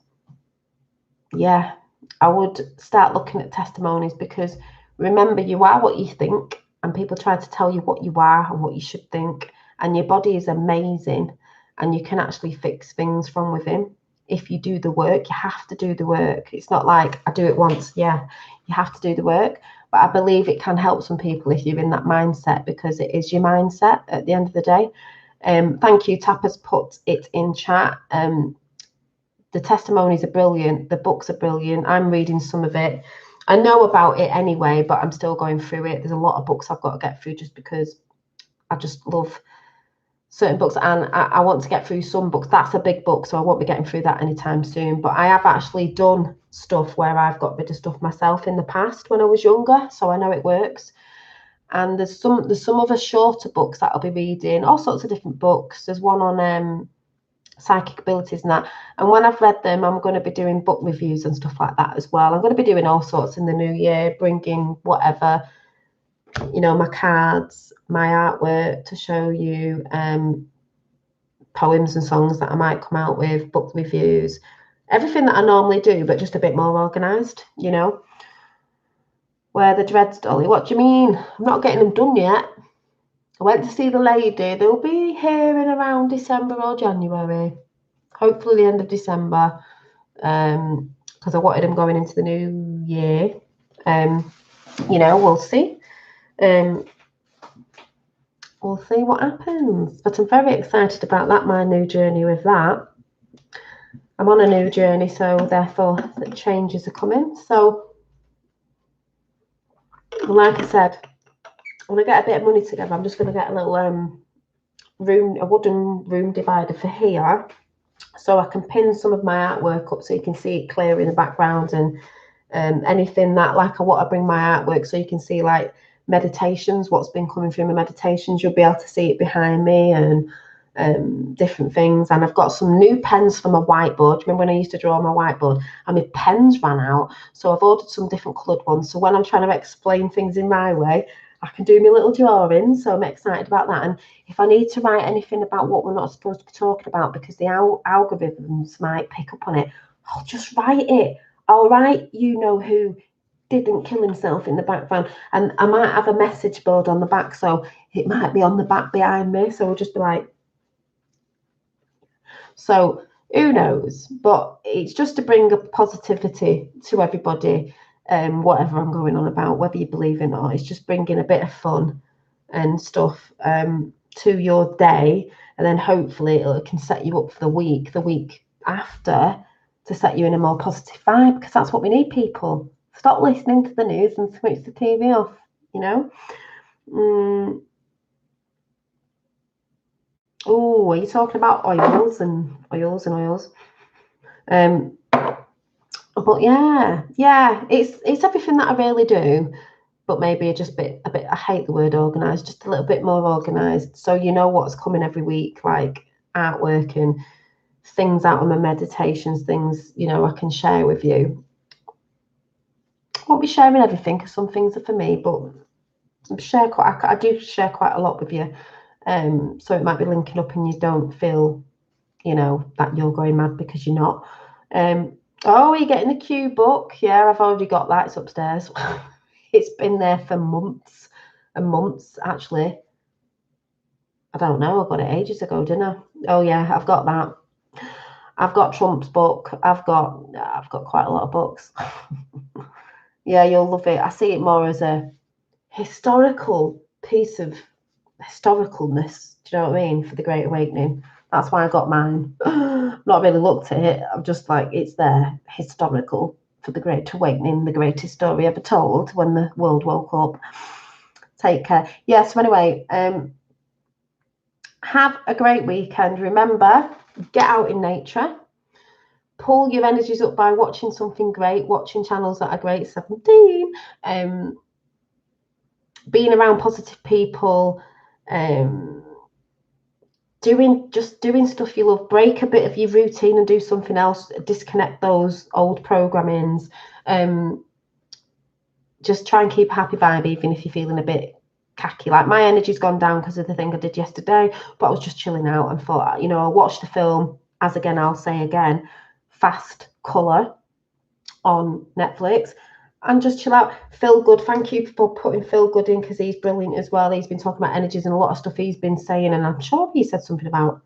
yeah, I would start looking at testimonies, because remember, you are what you think, and people try to tell you what you are and what you should think, and your body is amazing, and you can actually fix things from within if you do the work. You have to do the work. It's not like I do it once. Yeah, you have to do the work. But I believe it can help some people if you're in that mindset, because it is your mindset at the end of the day. Thank you. Tapper's put it in chat. The testimonies are brilliant. The books are brilliant. I'm reading some of it. I know about it anyway, but I'm still going through it. There's a lot of books I've got to get through just because I just love certain books, and I want to get through some books. That's a big book, so I won't be getting through that anytime soon. But I have actually done stuff where I've got rid of stuff myself in the past when I was younger, so I know it works. And there's some other shorter books that I'll be reading, all sorts of different books. There's one on psychic abilities and that. And when I've read them, I'm going to be doing book reviews and stuff like that as well. I'm going to be doing all sorts in the new year, bringing whatever, you know, my cards, my artwork to show you, poems and songs that I might come out with, book reviews, everything that I normally do, but just a bit more organised, you know. Where the dreads, Dolly? What do you mean? I'm not getting them done yet. I went to see the lady. They'll be here in around December or January. Hopefully the end of December. Because I wanted them going into the new year. You know, we'll see. We'll see what happens. But I'm very excited about that, my new journey with that. I'm on a new journey, so therefore the changes are coming. So, like I said, when I get a bit of money together, I'm just going to get a little a wooden room divider for here, so I can pin some of my artwork up so you can see it clear in the background, and anything that, like, I want to bring my artwork so you can see, like, meditations, what's been coming through my meditations, you'll be able to see it behind me, and different things. And I've got some new pens for my whiteboard. Remember when I used to draw on my whiteboard and my pens ran out, so I've ordered some different coloured ones, so when I'm trying to explain things in my way, I can do my little drawings. So I'm excited about that. And if I need to write anything about what we're not supposed to be talking about because the algorithms might pick up on it, I'll just write it. I'll write, you know who didn't kill himself in the background, and I might have a message board on the back, so it might be on the back behind me, so we'll just be like, so who knows. But it's just to bring a positivity to everybody, whatever I'm going on about, whether you believe it or not. It's just bringing a bit of fun and stuff to your day, and then hopefully it can set you up for the week after, to set you in a more positive vibe, because that's what we need, people. Stop listening to the news and switch the TV off, you know. Oh, are you talking about oils and oils? But yeah, it's everything that I really do, but maybe just a bit. I hate the word organised, just a little bit more organised, so you know what's coming every week, like artwork and things out of my meditations, things, you know, I can share with you. I won't be sharing everything because some things are for me, but I do share quite a lot with you. So it might be linking up and you don't feel, you know, that you're going mad because you're not. Oh, you're getting the Q book? Yeah, I've already got that. It's upstairs. It's been there for months and months, actually. I don't know. I got it ages ago, didn't I? Oh yeah, I've got that. I've got Trump's book. I've got quite a lot of books. Yeah, you'll love it. I see it more as a historical piece of historicalness. Do you know what I mean? For the Great Awakening. That's why I got mine. Not really looked at it. I'm just like, it's there, historical, for the Great Awakening, the greatest story ever told when the world woke up. Take care. Yeah, so anyway, have a great weekend. Remember, get out in nature. Pull your energies up by watching something great, watching channels that are great. 17. Being around positive people, doing stuff you love. Break a bit of your routine and do something else. Disconnect those old programmings. Just try and keep a happy vibe, even if you're feeling a bit cacky. Like, my energy's gone down because of the thing I did yesterday, but I was just chilling out and thought, you know, I watched the film, as again I'll say again, Fast Colour on Netflix, and just chill out. Phil Good, thank you for putting Phil Good in, because he's brilliant as well. He's been talking about energies and a lot of stuff he's been saying, and I'm sure he said something about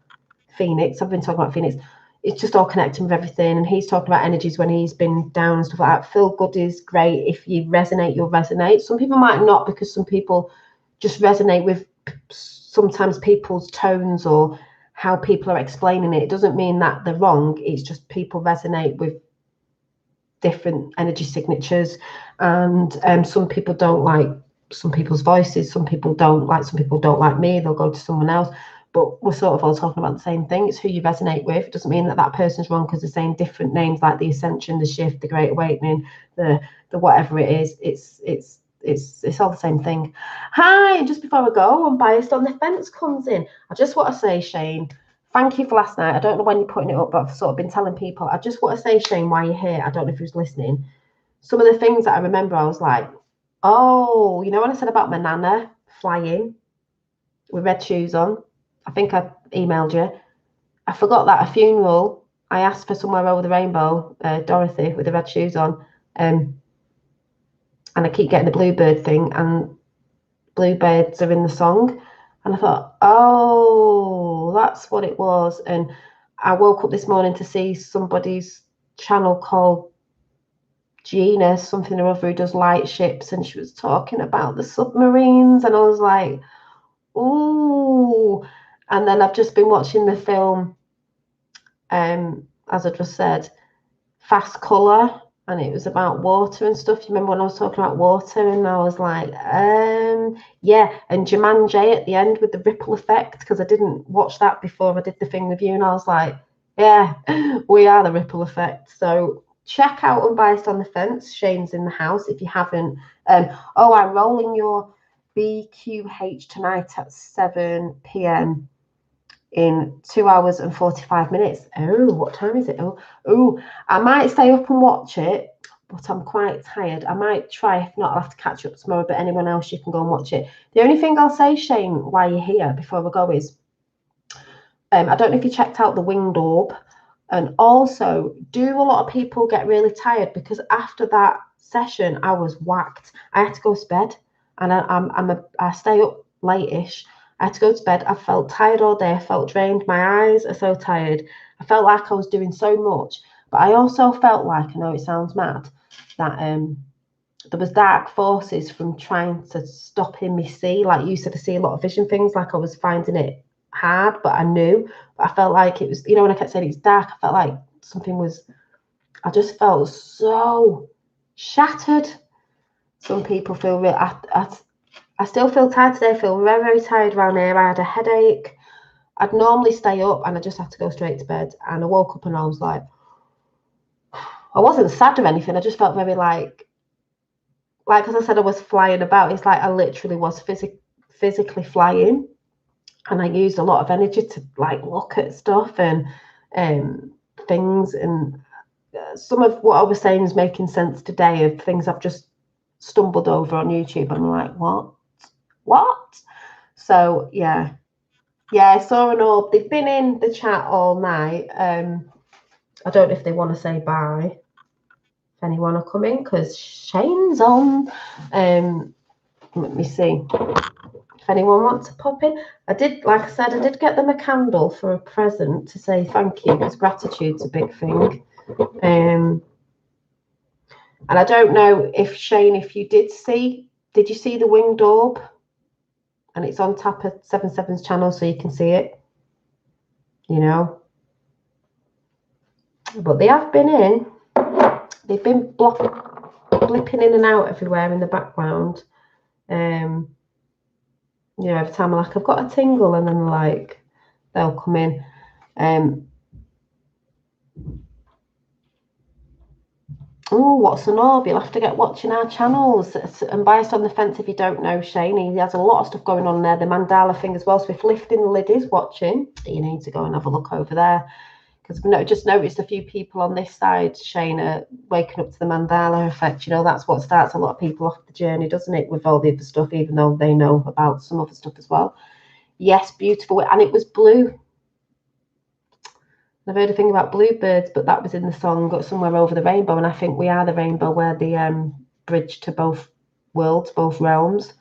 Phoenix. I've been talking about Phoenix. It's just all connecting with everything, and he's talking about energies when he's been down and stuff like that. Phil Good is great. If you resonate, you'll resonate. Some people might not, because some people just resonate with sometimes people's tones or how people are explaining it. It doesn't mean that they're wrong. It's just people resonate with different energy signatures, and some people don't like some people's voices, some people don't like me, they'll go to someone else. But we're sort of all talking about the same thing. It's who you resonate with. It doesn't mean that that person's wrong because they're saying different names like the Ascension, the Shift, the Great Awakening, the whatever it is. It's all the same thing. Hi, and just before I go, Unbiased on the Fence comes in. I just want to say, Shane, thank you for last night. I don't know when you're putting it up, but I've sort of been telling people. I just want to say, Shane, why you're here. I don't know if who's listening. Some of the things that I remember, I was like, oh, you know when I said about my nana flying with red shoes on? I think I emailed you. I forgot that at a funeral, I asked for Somewhere Over the Rainbow, Dorothy with the red shoes on. And I keep getting the bluebird thing, and bluebirds are in the song. And I thought, oh, that's what it was. And I woke up this morning to see somebody's channel called Gina, something or other, who does light ships, and she was talking about the submarines. And I was like, ooh. And then I've just been watching the film, as I just said, Fast Colour, and it was about water and stuff. You remember when I was talking about water, and I was like, yeah, and Jumanji at the end with the ripple effect, because I didn't watch that before I did the thing with you, and I was like, yeah, we are the ripple effect. So check out Unbiased on the Fence. Shane's in the house if you haven't. Oh, I'm rolling your BQH tonight at 7 p.m. in 2 hours and 45 minutes. Oh, what time is it? Oh, I might stay up and watch it, but I'm quite tired. I might try. If not, I'll have to catch up tomorrow. But anyone else, you can go and watch it. The only thing I'll say, Shane, while you're here, before we go, is I don't know if you checked out the Winged Orb. And also, do a lot of people get really tired? Because after that session, I was whacked. I had to go to bed, and I stay up late-ish. I had to go to bed. I felt tired all day. I felt drained. My eyes are so tired. I felt like I was doing so much. But I also felt like, I know it sounds mad, that there was dark forces from trying to stopping me see. Like you said, I see a lot of vision things. Like I was finding it hard, but I knew. But I felt like it was, you know, when I kept saying it's dark, I felt like something was, I just felt so shattered. Some people feel real. I still feel tired today. I feel very, very tired around here. I had a headache. I'd normally stay up, and I just had to go straight to bed. And I woke up and I was like, I wasn't sad or anything. I just felt very like as I said, I was flying about. It's like I literally was physically flying, and I used a lot of energy to like look at stuff and things. And some of what I was saying is making sense today of things I've just stumbled over on YouTube. I'm like, what? So yeah, I saw an orb. They've been in the chat all night. I don't know if they want to say bye, if anyone will come in, because Shane's on. Let me see if anyone wants to pop in. I did, like I said, I did get them a candle for a present to say thank you, because gratitude's a big thing. And I don't know if Shane, if you did you see the Winged Orb? And it's on top of 77's channel, so you can see it, you know. But they have been in. They've been blipping in and out everywhere in the background. You know, every time I'm like, I've got a tingle, and then like they'll come in. Oh, what's an orb? You'll have to get watching our channels. Unbiased on the Fence, if you don't know Shane, he has a lot of stuff going on there. The mandala thing as well. So if Lifting the Lid is watching, you need to go and have a look over there. Because I've just noticed a few people on this side, Shane, are waking up to the mandala effect. You know, that's what starts a lot of people off the journey, doesn't it? With all the other stuff, even though they know about some other stuff as well. Yes, beautiful. And it was blue. I've heard a thing about bluebirds, but that was in the song Somewhere Over the Rainbow. And I think we are the rainbow. We're the bridge to both worlds, both realms.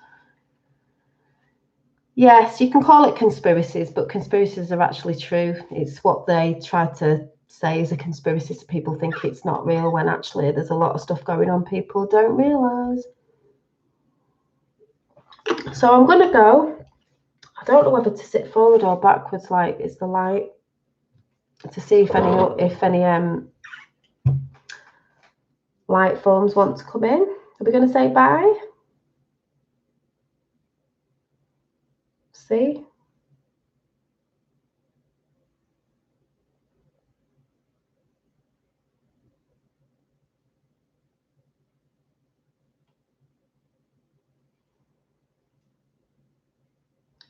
Yes, you can call it conspiracies, but conspiracies are actually true. It's what they try to say is a conspiracy, so people think it's not real, when actually there's a lot of stuff going on people don't realise. So I'm going to go. I don't know whether to sit forward or backwards, like it's the light, to see if any light forms want to come in. Are we going to say bye? See?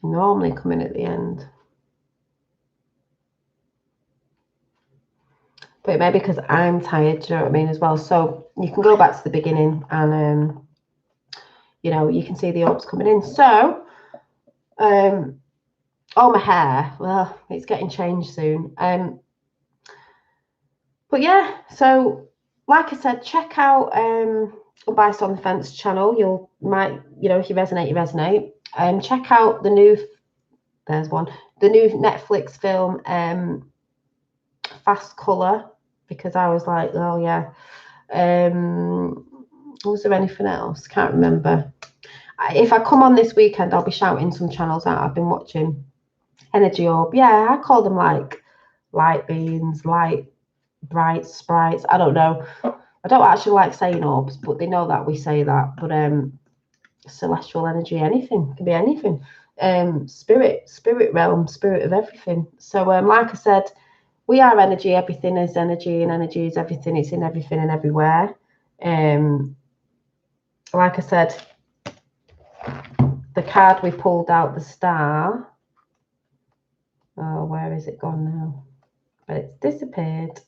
Normally come in at the end. But it may be because I'm tired, do you know what I mean, as well. So you can go back to the beginning and, you know, you can see the orbs coming in. So, oh, my hair, well, it's getting changed soon. But yeah, so like I said, check out Unbiased on the Fence channel. You know, if you resonate, you resonate. Check out the new, there's one, the new Netflix film, Fast Colour, because I was like, oh yeah. Was there anything else? Can't remember. If I come on this weekend, I'll be shouting some channels out. I've been watching Energy Orb. Yeah, I call them like light beams, light bright sprites. I don't know. I don't actually like saying orbs, but they know that we say that. But celestial energy, anything, can be anything. Spirit realm, spirit of everything. So like I said, we are energy. Everything is energy, and energy is everything. It's in everything and everywhere. Like I said, the card we pulled out, the star. Oh, where is it gone now? But it's disappeared.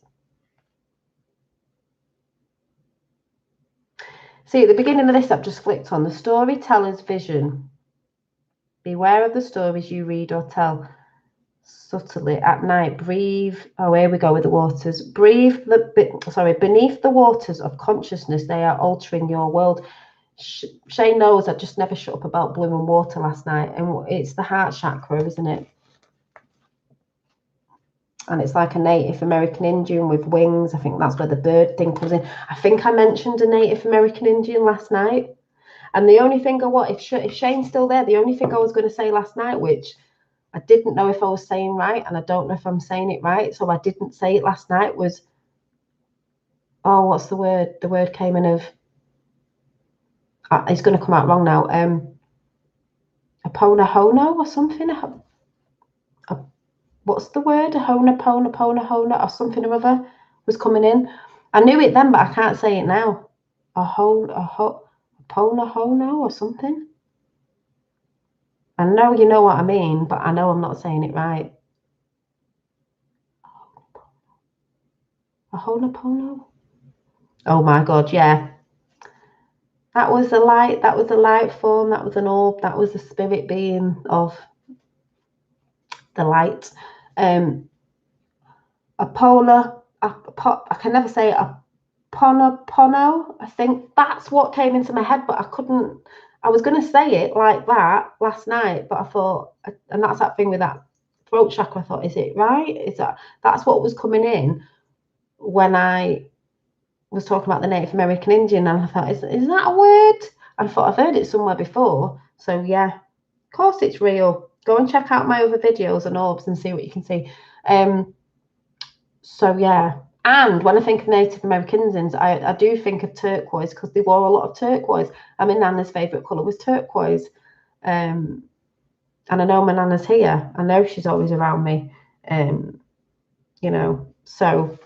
See, at the beginning of this, I've just flicked on the storyteller's vision. Beware of the stories you read or tell subtly at night. Breathe. Oh, here we go with the waters. Beneath the waters of consciousness, they are altering your world. Shane knows I just never shut up about blue and water last night, and it's the heart chakra, isn't it? And it's like a Native American Indian with wings. I think that's where the bird thing comes in. I think I mentioned a Native American Indian last night. And the only thing if Shane's still there, the only thing I was going to say last night, which I didn't know if I was saying right, and I don't know if I'm saying it right, so I didn't say it last night, was, oh, what's the word? The word came in of, it's going to come out wrong now, Aponahono or something. What's the word? Ahona, or something or other was coming in. I knew it then, but I can't say it now. Aponahono or something. I know you know what I mean, but I know I'm not saying it right. Ahonapono? Oh my God, yeah. That was a light. That was a light form. That was an orb. That was a spirit being of the light. Apollo. I can never say it. Pono. I think that's what came into my head, but I couldn't. I was going to say it like that last night, but I thought, and that's that thing with that throat chakra. I thought, is it right? That's what was coming in when I was talking about the Native American Indian, and I thought, is that a word? And I thought I've heard it somewhere before. So yeah, of course it's real. Go and check out my other videos on orbs and see what you can see. So yeah, and when I think of Native American Indians, I do think of turquoise, because they wore a lot of turquoise. I mean, Nana's favourite colour was turquoise. And I know my Nana's here. I know she's always around me. You know, so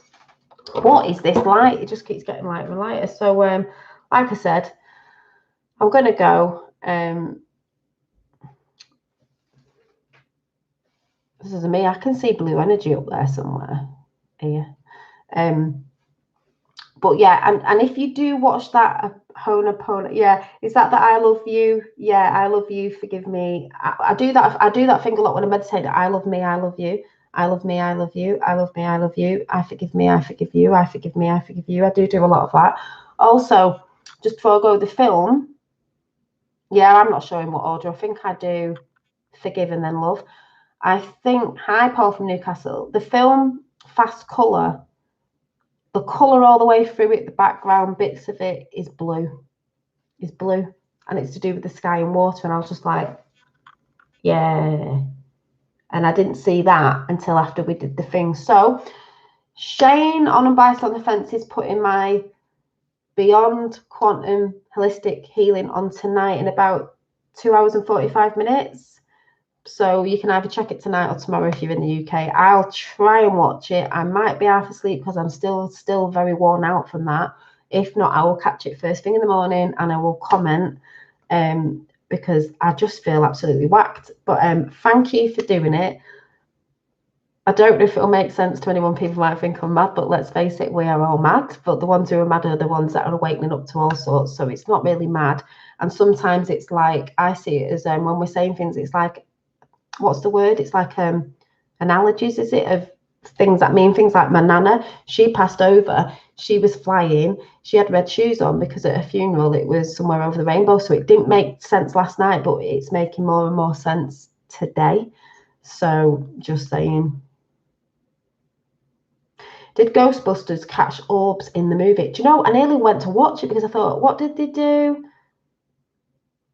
what is this light? It just keeps getting lighter and lighter. So like I said, I'm going to go. This is me. I can see blue energy up there somewhere here. But yeah, and if you do watch that Ho'oponopono, yeah, is that I love you? Yeah, I love you, forgive me. I do that thing a lot when I meditate. I love me, I love you. I love me, I love you. I love me, I love you. I forgive me, I forgive you. I forgive me, I forgive you. I do a lot of that. Also, just before I go, the film, yeah, I'm not sure in what order. I think I do forgive and then love. I think, hi Paul from Newcastle, the film Fast Colour, the colour all the way through it, the background bits of it is blue. Is blue. And it's to do with the sky and water. And I was just like, yeah. And I didn't see that until after we did the thing. So Shane on Unbiased on the Fence is putting my Beyond Quantum Holistic Healing on tonight in about 2 hours and 45 minutes. So you can either check it tonight or tomorrow if you're in the UK. I'll try and watch it. I might be half asleep because I'm still very worn out from that. If not, I will catch it first thing in the morning and I will comment because I just feel absolutely whacked. But thank you for doing it. I don't know if it'll make sense to anyone. People might think I'm mad, but let's face it, we are all mad. But the ones who are mad are the ones that are awakening up to all sorts. So it's not really mad. And sometimes it's like, I see it as when we're saying things, it's like, what's the word? It's like analogies, is it, of things that mean things. Like my nana, she passed over, she was flying, she had red shoes on because at her funeral it was somewhere over the rainbow, so it didn't make sense last night, but it's making more and more sense today. So just saying. Did Ghostbusters catch orbs in the movie? Do you know, I nearly went to watch it because I thought, what did they do?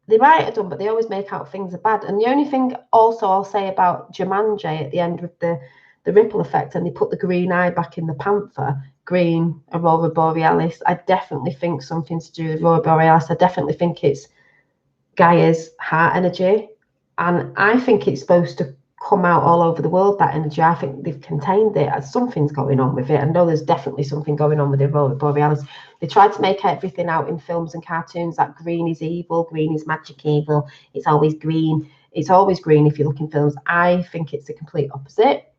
They might have done, but they always make out things are bad. And the only thing also I'll say about Jumanji at the end with the ripple effect, and they put the green eye back in the panther, green Aurora Borealis. I definitely think something to do with Aurora Borealis. I definitely think it's Gaia's heart energy. And I think it's supposed to come out all over the world, that energy. I think they've contained it. Something's going on with it. I know there's definitely something going on with the Aurora Borealis. They tried to make everything out in films and cartoons that green is evil, green is magic evil, it's always green. It's always green if you look in films. I think it's the complete opposite,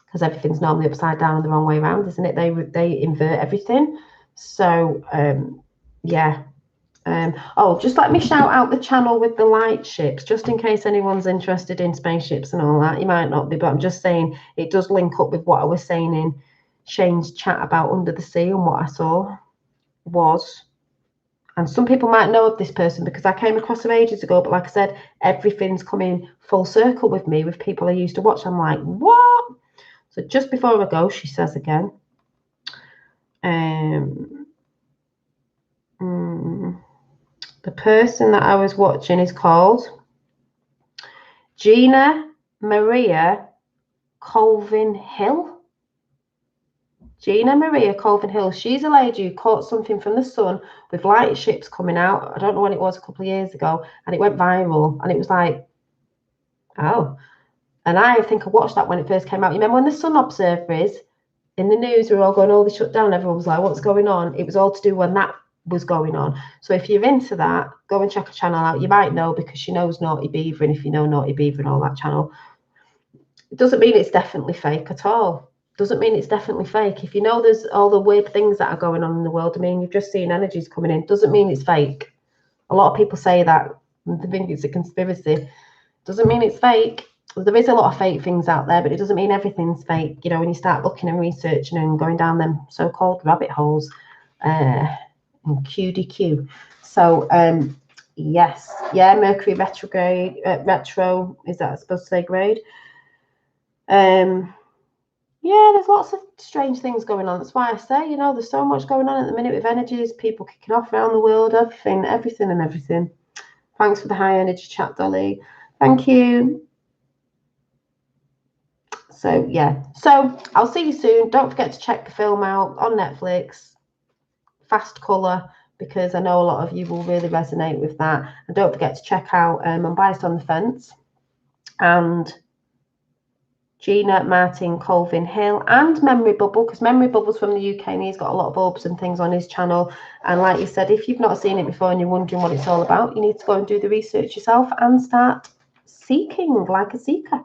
because everything's normally upside down and the wrong way around, isn't it? They invert everything. So yeah. Oh, just let me shout out the channel with the light ships, just in case anyone's interested in spaceships and all that. You might not be, but I'm just saying it does link up with what I was saying in Shane's chat about Under the Sea and what I saw was. And some people might know of this person because I came across her ages ago, but like I said, everything's coming full circle with me, with people I used to watch. I'm like, what? So just before I go, she says again, the person that I was watching is called Gina Maria Colvin Hill. Gina Maria Colvin Hill. She's a lady who caught something from the sun with light ships coming out. I don't know when it was, a couple of years ago, and it went viral. And it was like, oh. And I think I watched that when it first came out. You remember when the Sun Observatories in the news were all going, oh, they shut down. Everyone was like, what's going on? It was all to do when that was going on. So if you're into that, go and check her channel out. You might know because she knows Naughty Beaver, and if you know Naughty Beaver and all that channel, it doesn't mean it's definitely fake at all. Doesn't mean it's definitely fake. If you know there's all the weird things that are going on in the world, I mean, you've just seen energies coming in, doesn't mean it's fake. A lot of people say that, they think it's a conspiracy. Doesn't mean it's fake. There is a lot of fake things out there, but it doesn't mean everything's fake. You know, when you start looking and researching and going down them so-called rabbit holes, and QDQ. So yes, yeah, Mercury retrograde, retro, is that supposed to say grade? Yeah, there's lots of strange things going on. That's why I say, you know, there's so much going on at the minute with energies, people kicking off around the world, everything. Thanks for the high energy chat, Dolly. Thank you. So yeah, so I'll see you soon. Don't forget to check the film out on Netflix, Fast Colour, because I know a lot of you will really resonate with that. And don't forget to check out Unbiased on the Fence and Gina Martin Colvin Hill and Memory Bubble, because Memory Bubble's from the UK and he's got a lot of orbs and things on his channel. And like you said, if you've not seen it before and you're wondering what it's all about, you need to go and do the research yourself and start seeking like a seeker.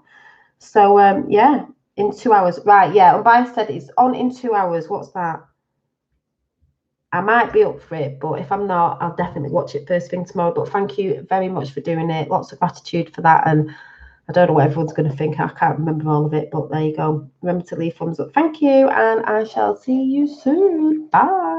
So yeah, in 2 hours. Right, yeah, Unbiased said it's on in 2 hours. What's that? I might be up for it, but if I'm not, I'll definitely watch it first thing tomorrow. But thank you very much for doing it. Lots of gratitude for that. And I don't know what everyone's going to think. I can't remember all of it, but there you go. Remember to leave thumbs up. Thank you, and I shall see you soon. Bye.